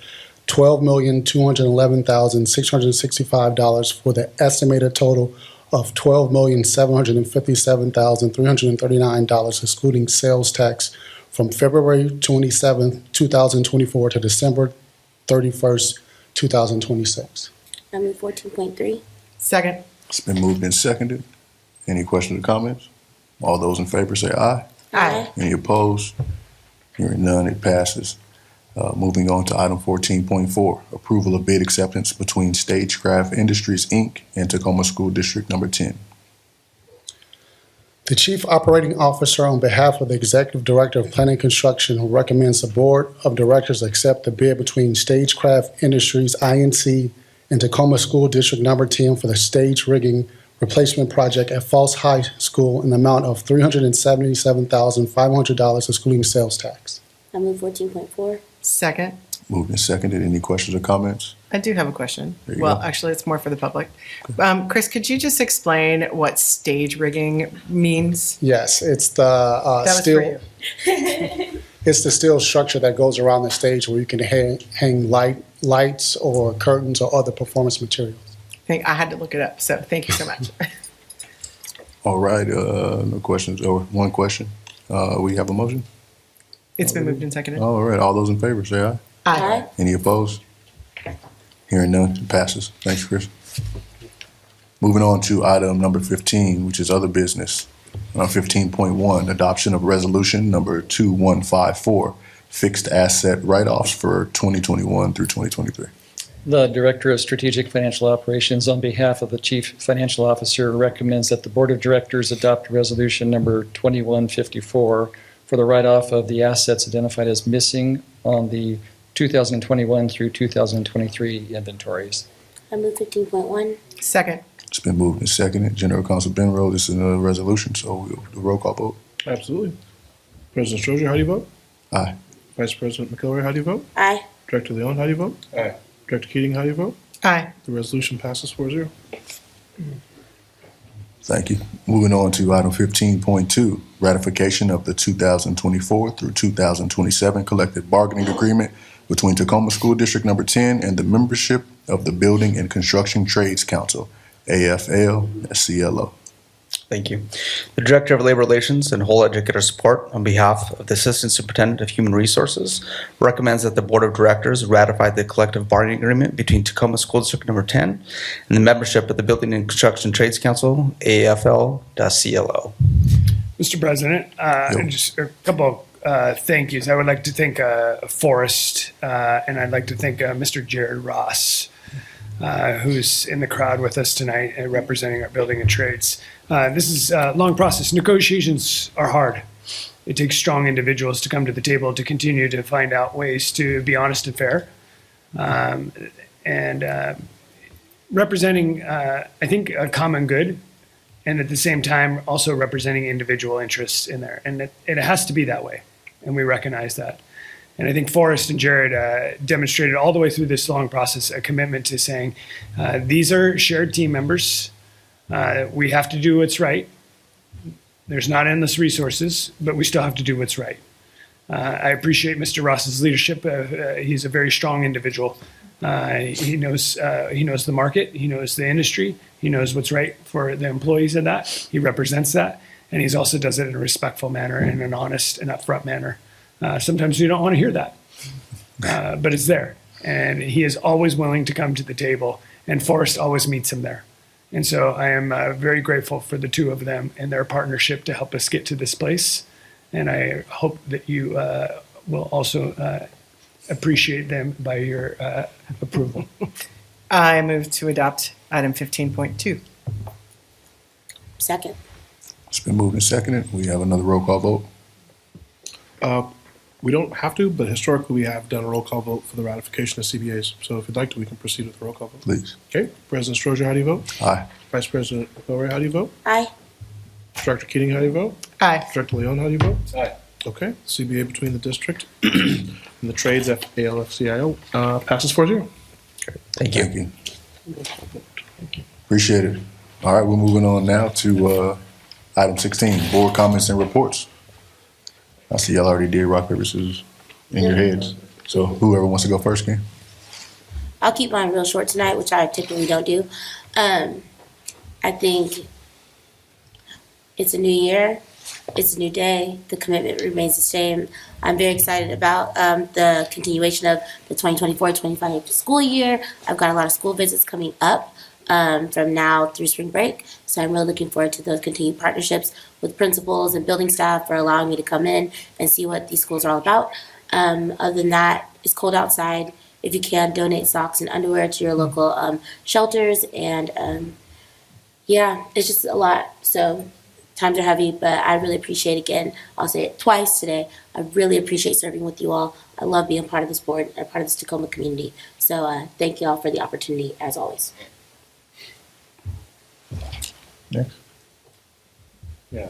$12,211,665 for the estimated total of $12,757,339 excluding sales tax from February 27th, 2024 to December 31st, 2026. I move 14.3. Second. It's been moved and seconded. Any questions or comments? All those in favor say aye. Aye. Any opposed? Hearing none, it passes. Moving on to item 14.4, approval of bid acceptance between Stagecraft Industries, Inc. and Tacoma School District number 10. The Chief Operating Officer, on behalf of the Executive Director of Planning and Construction, recommends the Board of Directors accept the bid between Stagecraft Industries, Inc. and Tacoma School District number 10 for the stage rigging replacement project at Falls High School in the amount of $377,500 excluding sales tax. I move 14.4. Second. Moved and seconded. Any questions or comments? I do have a question. There you Well, go. actually, it's more for the public. Chris, could you just explain what stage rigging means? Yes, it's the That was for steel. you. It's the steel structure that goes around the stage where you can hang lights or curtains or other performance materials. I had to look it up, so thank you so much. All right, no questions, or one question. We have a motion? It's been moved and seconded. All right, all those in favor, say aye. Aye. Any opposed? Hearing none, it passes. Thanks, Chris. Moving on to item number 15, which is other business. 15.1, adoption of resolution number 2154, fixed asset write-offs for 2021 through 2023. The Director of Strategic Financial Operations, on behalf of the Chief Financial Officer, recommends that the Board of Directors adopt Resolution number 2154 for the write-off of the assets identified as missing on the 2021 through 2023 inventories. I move 15.1. Second. It's been moved and seconded. General Counsel Benroe, this is a resolution, so we'll do a roll call vote. Absolutely. President Strozier, how do you vote? Aye. Vice President McElroy, how do you vote? Aye. Director Leon, how do you vote? Aye. Director Keating, how do you vote? Aye. The resolution passes 4-0. Thank you. Moving on to item 15.2, ratification of the 2024 through 2027 collective bargaining agreement between Tacoma School District Number 10 and the membership of the Building and Construction Trades Council, AFL-CLO. Thank you. The Director of Labor Relations and Whole Educator Support, on behalf of the Assistant Superintendent of Human Resources, recommends that the Board of Directors ratify the collective bargaining agreement between Tacoma School District Number 10 and the membership of the Building and Construction Trades Council, AFL-CLO. Mr. President, just a couple of thank yous. I would like to thank Forrest, and I'd like to thank Mr. Jared Ross, who's in the crowd with us tonight representing our building and trades. This is a long process. Negotiations are hard. It takes strong individuals to come to the table to continue to find out ways to be honest and fair. And representing, I think, a common good, and at the same time also representing individual interests in there. And it has to be that way, and we recognize that. And I think Forrest and Jared demonstrated all the way through this long process a commitment to saying, these are shared team members. We have to do what's right. There's not endless resources, but we still have to do what's right. I appreciate Mr. Ross's leadership. He's a very strong individual. He knows the market. He knows the industry. He knows what's right for the employees of that. He represents that. And he also does it in a respectful manner, in an honest and upfront manner. Sometimes we don't want to hear that, but it's there. And he is always willing to come to the table, and Forrest always meets him there. And so I am very grateful for the two of them and their partnership to help us get to this place. And I hope that you will also appreciate them by your approval. I move to adopt item 15.2. Second. It's been moved and seconded. We have another roll call vote. We don't have to, but historically we have done a roll call vote for the ratification of CBAs. So if you'd like to, we can proceed with the roll call vote. Please. Okay. President Strozier, how do you vote? Aye. Vice President McElroy, how do you vote? Aye. Director Keating, how do you vote? Aye. Director Leon, how do you vote? Aye. Okay. CBA between the district and the trades, ALF-CIO, passes 4-0. Thank you. Thank you. Appreciate it. All right, we're moving on now to item 16, board comments and reports. I see y'all already did rock, paper, scissors in your heads. So whoever wants to go first can. I'll keep mine real short tonight, which I typically don't do. I think it's a new year. It's a new day. The commitment remains the same. I'm very excited about the continuation of the 2024-25 school year. I've got a lot of school visits coming up from now through spring break. So I'm really looking forward to those continued partnerships with principals and building staff for allowing me to come in and see what these schools are all about. Other than that, it's cold outside. If you can, donate socks and underwear to your local shelters. And yeah, it's just a lot. So times are heavy, but I really appreciate, again, I'll say it twice today, I really appreciate serving with you all. I love being part of this board and part of this Tacoma community. So thank you all for the opportunity, as always. Next. Yeah.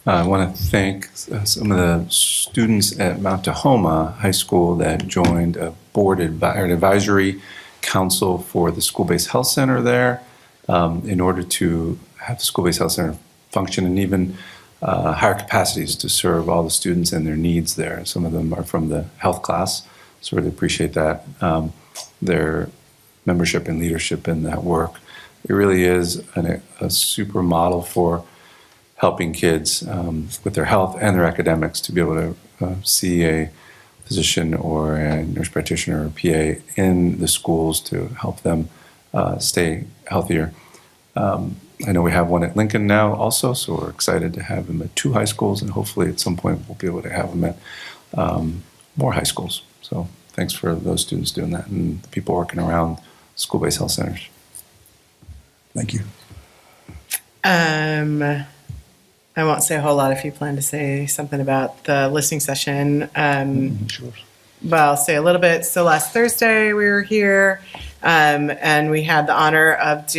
I want to thank some of the students at Mount Tahoma High School that joined a board an advisory council for the school-based health center there in order to have the school-based health center function and even higher capacities to serve all the students and their needs there. Some of them are from the health class, so really appreciate that. Their membership and leadership in that work. It really is a super model for helping kids with their health and their academics to be able to see a physician or a nurse practitioner or a PA in the schools to help them stay healthier. I know we have one at Lincoln now also, so we're excited to have them at 2 high schools, and hopefully at some point we'll be able to have them at more high schools. So thanks for those students doing that and the people working around school-based health centers. Thank you. I won't say a whole lot if you plan to say something about the listening session. Sure. But I'll say a little bit. So last Thursday we were here and we had the honor of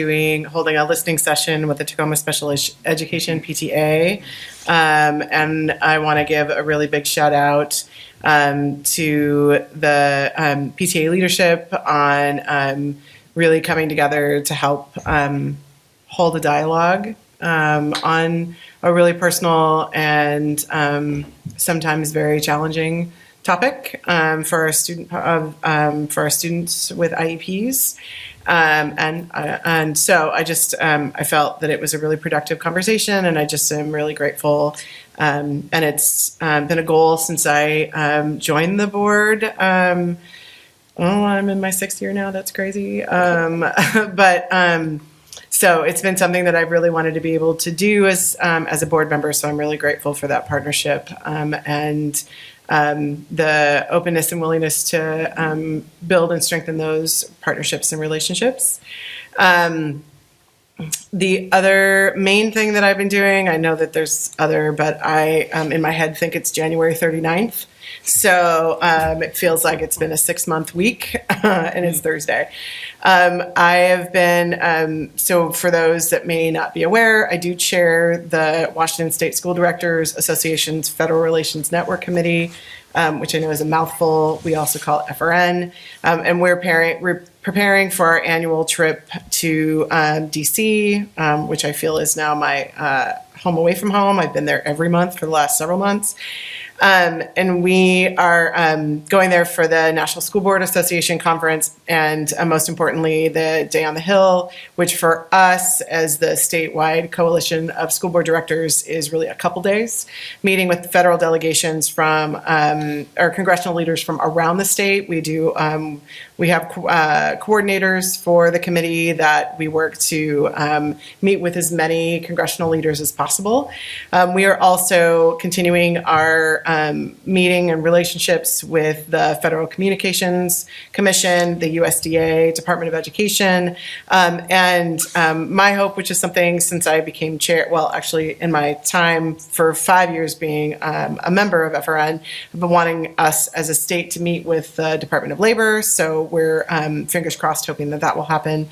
holding a listening session with the Tacoma Special Education PTA. And I want to give a really big shout out to the PTA leadership on really coming together to help hold a dialogue on a really personal and sometimes very challenging topic for our students with IEPs, and so I felt that it was a really productive conversation, and I just am really grateful. And it's been a goal since I joined the board. I'm in my 6th year now. That's crazy, so it's been something that I've really wanted to be able to do as a board member. So I'm really grateful for that partnership and the openness and willingness to build and strengthen those partnerships and relationships. The other main thing that I've been doing, I know that there's other, but I in my head think it's January 39th. So it feels like it's been a 6-month week and it's Thursday. I have been, so for those that may not be aware, I do chair the Washington State School Directors Association's Federal Relations Network Committee, which I know is a mouthful. We also call it FRN. And we're preparing for our annual trip to DC, which I feel is now my home away from home. I've been there every month for the last several months. And we are going there for the National School Board Association Conference and most importantly, the Day on the Hill, which for us as the statewide coalition of school board directors is really a couple days, meeting with federal delegations from or congressional leaders from around the state. We have coordinators for the committee that we work to meet with as many congressional leaders as possible. We are also continuing our meeting and relationships with the Federal Communications Commission, the USDA, Department of Education, and my hope, which is something since I became chair, well, actually in my time for 5 years being a member of FRN, I've been wanting us as a state to meet with the Department of Labor, so we're fingers crossed hoping that will happen.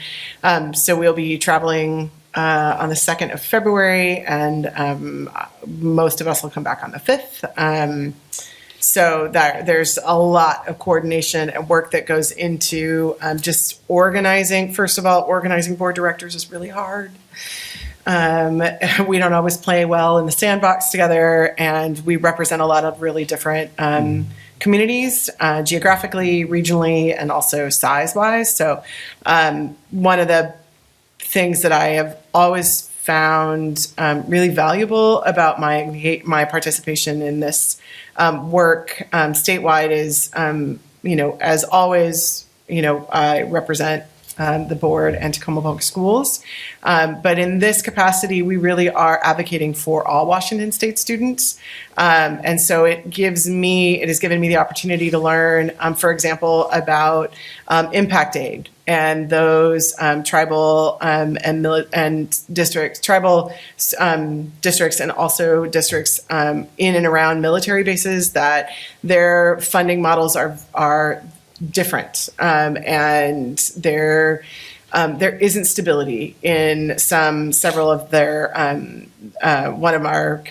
So we'll be traveling on the 2nd of February, and most of us will come back on the 5th. So there's a lot of coordination and work that goes into just organizing. First of all, organizing board directors is really hard. We don't always play well in the sandbox together, and we represent a lot of really different communities, geographically, regionally, and also size-wise. So one of the things that I have always found really valuable about my participation in this work statewide is, as always, I represent the board and Tacoma Public Schools. But in this capacity, we really are advocating for all Washington State students. And so it has given me the opportunity to learn, for example, about impact aid and those tribal districts and also districts in and around military bases that their funding models are different, and there isn't stability in several of their one of our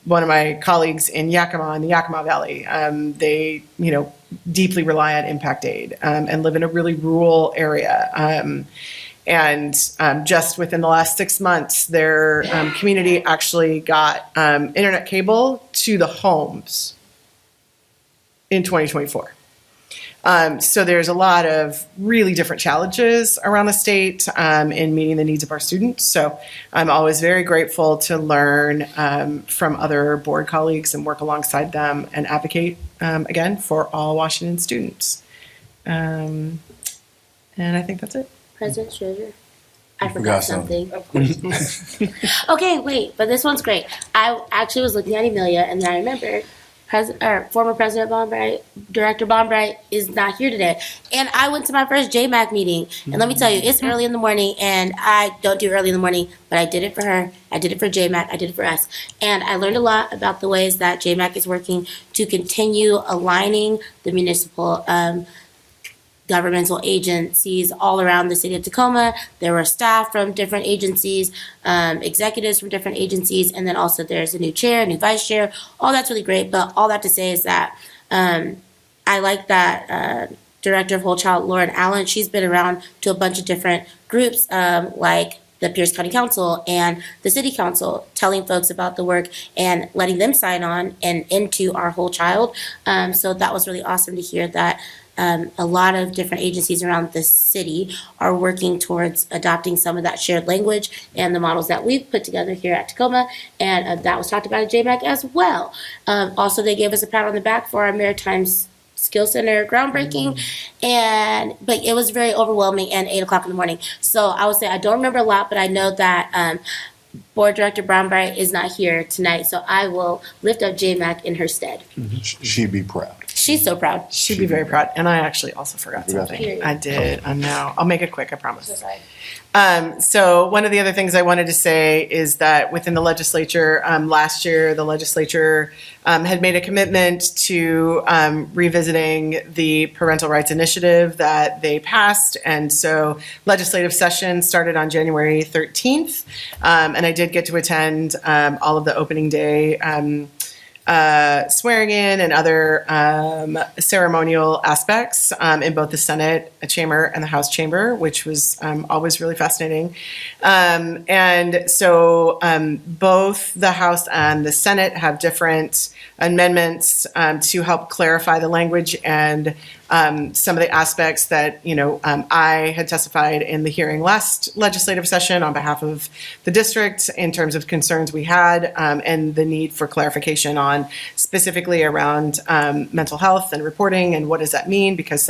one of my colleagues in Yakima, in the Yakima Valley, they, deeply rely on impact aid and live in a really rural area. And just within the last 6 months, their community actually got internet cable to the homes in 2024. So there's a lot of really different challenges around the state in meeting the needs of our students. So I'm always very grateful to learn from other board colleagues and work alongside them and advocate, again, for all Washington students. And I think that's it. President Schroeder, I forgot forgot something. Of course. Okay, wait, but this one's great. I actually was looking at Amelia, and then I remembered former President Bonbright, Director Bonbright is not here today. And I went to my first JMAC meeting. And let me tell you, it's early in the morning, and I don't do early in the morning, but I did it for her. I did it for JMAC. I did it for us. And I learned a lot about the ways that JMAC is working to continue aligning the municipal governmental agencies all around the city of Tacoma. There were staff from different agencies, executives from different agencies, and then also there's a new chair, a new vice chair. All that's really great, but all that to say is that I like that Director of Whole Child, Lauren Allen, she's been around to a bunch of different groups like the Pierce County Council and the City Council, telling folks about the work and letting them sign on and into our Whole Child. So that was really awesome to hear that a lot of different agencies around the city are working towards adopting some of that shared language and the models that we've put together here at Tacoma, and that was talked about at JMAC as well. Also, they gave us a pat on the back for our Maritime Skill Center groundbreaking, but it was very overwhelming and 8 o'clock in the morning. So I would say I don't remember a lot, but I know that Board Director Brownbright is not here tonight, so I will lift up JMAC in her stead. She'd be proud. She's so proud. She'd be very proud. And I actually also forgot something. Period. I did. No, I'll make it quick, I promise. So one of the other things I wanted to say is that within the legislature, last year, the legislature had made a commitment to revisiting the parental rights initiative that they passed. And so legislative session started on January 13th. And I did get to attend all of the opening day swearing in and other ceremonial aspects in both the Senate chamber and the House chamber, which was always really fascinating. And so both the House and the Senate have different amendments to help clarify the language and some of the aspects that, I had testified in the hearing last legislative session on behalf of the district in terms of concerns we had and the need for clarification on specifically around mental health and reporting and what does that mean, because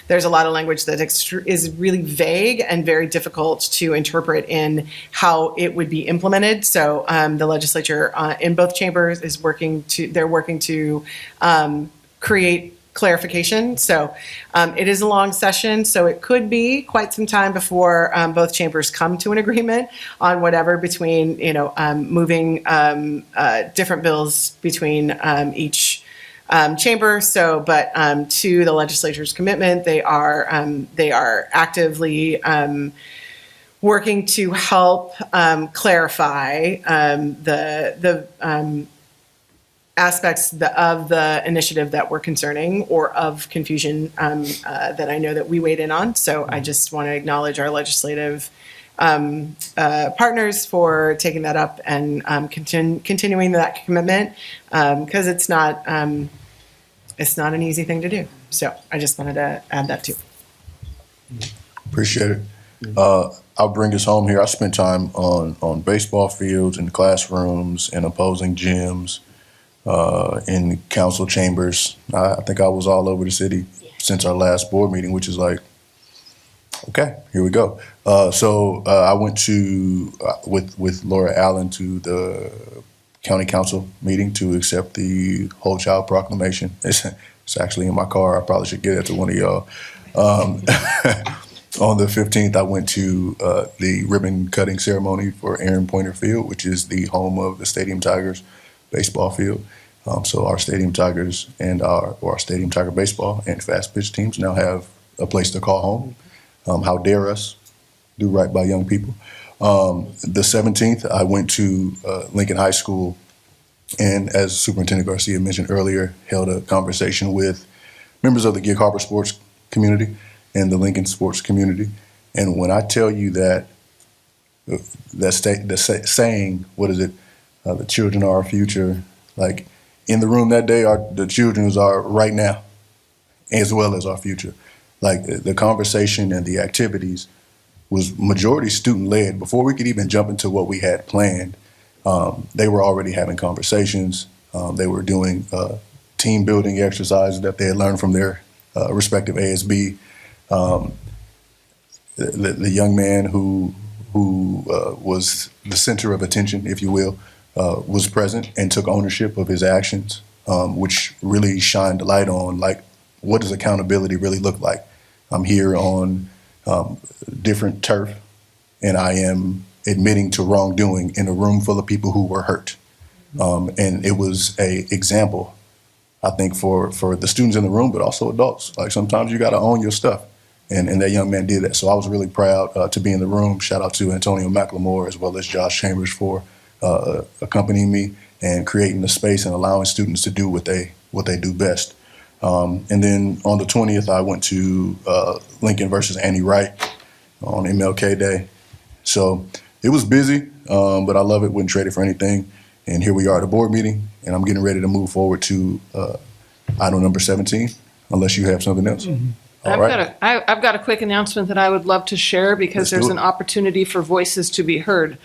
there's a lot of language that is really vague and very difficult to interpret in how it would be implemented. So the legislature in both chambers is working to create clarification. So it is a long session, so it could be quite some time before both chambers come to an agreement on whatever between, moving different bills between each chamber. So, but to the legislature's commitment, they are actively working to help clarify the aspects of the initiative that were concerning or of confusion that I know that we weighed in on. So I just want to acknowledge our legislative partners for taking that up and continuing that commitment because it's not an easy thing to do. So I just wanted to add that too. Appreciate it. I'll bring us home here. I spent time on baseball fields and classrooms and opposing gyms. In council chambers. I think I was all over the city since our last board meeting, which is like, okay, here we go. So I went to, with Laura Allen to the county council meeting to accept the Whole Child Proclamation. It's actually in my car. I probably should get it to one of y'all. On the 15th, I went to the ribbon cutting ceremony for Aaron Pointer Field, which is the home of the Stadium Tigers baseball field. So our Stadium Tigers and our Stadium Tiger baseball and fast pitch teams now have a place to call home. How dare us do right by young people. The 17th, I went to Lincoln High School and as Superintendent Garcia mentioned earlier, held a conversation with members of the Gig Harbor sports community and the Lincoln sports community. And when I tell you that saying, what is it? The children are our future. Like in the room that day, the children are right now, as well as our future. Like the conversation and the activities was majority student led. Before we could even jump into what we had planned, they were already having conversations. They were doing team building exercises that they had learned from their respective ASB. The young man who was the center of attention, if you will, was present and took ownership of his actions, which really shined a light on like what does accountability really look like. I'm here on different turf, and I am admitting to wrongdoing in a room full of people who were hurt. And it was a example, I think, for the students in the room, but also adults. Like sometimes you got to own your stuff. And that young man did that. So I was really proud to be in the room. Shout out to Antonio McLemore as well as Josh Chambers for accompanying me and creating the space and allowing students to do what they do best. And then on the 20th, I went to Lincoln versus Annie Wright on MLK Day. So it was busy, but I love it. Wouldn't trade it for anything. And here we are at a board meeting, and I'm getting ready to move forward to item number 17, unless you have something else. Mm-hmm. All right. I've got a quick announcement that I would love to share because there's an opportunity for voices to be heard.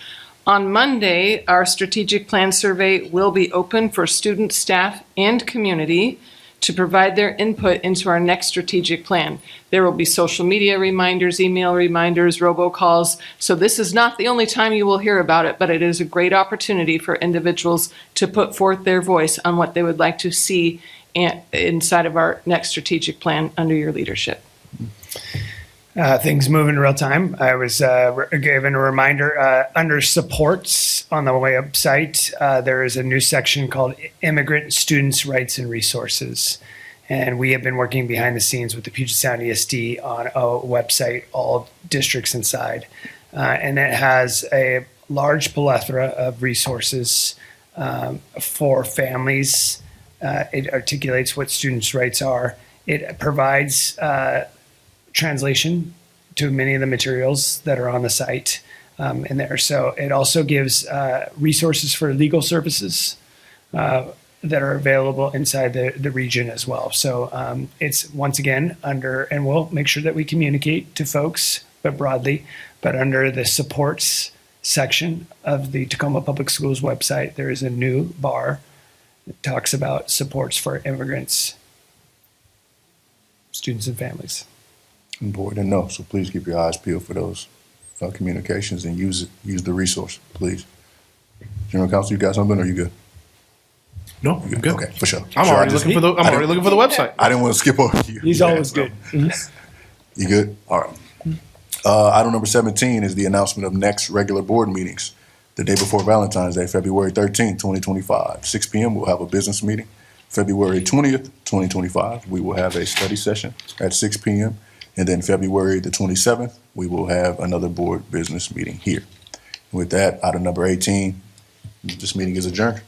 On Monday, our strategic plan survey will be open for student, staff, and community to provide their input into our next strategic plan. There will be social media reminders, email reminders, robocalls. So this is not the only time you will hear about it, but it is a great opportunity for individuals to put forth their voice on what they would like to see inside of our next strategic plan under your leadership. Things move in real time. I was given a reminder under supports on the website. There is a new section called Immigrant Students' Rights and Resources. And we have been working behind the scenes with the Puget Sound ESD on a website, all districts inside. And it has a large plethora of resources for families. It articulates what students' rights are. It provides translation to many of the materials that are on the site in there. So it also gives resources for legal services that are available inside the region as well. So it's once again under, and we'll make sure that we communicate to folks, but broadly, but under the supports section of the Tacoma Public Schools website, there is a new bar that talks about supports for immigrants, students, and families. Important to know. So please keep your eyes peeled for those communications and use the resource, please. General Counsel, you got something, or you good? No, I'm good. Okay, for sure. I'm already looking for the website. I didn't want to skip over you. He's always good. You good? All right. Item number 17 is the announcement of next regular board meetings. The day before Valentine's Day, February 13th, 2025, 6 p.m., we'll have a business meeting. February 20th, 2025, we will have a study session at 6 p.m. And then February the 27th, we will have another board business meeting here. With that, item number 18, this meeting is adjourned.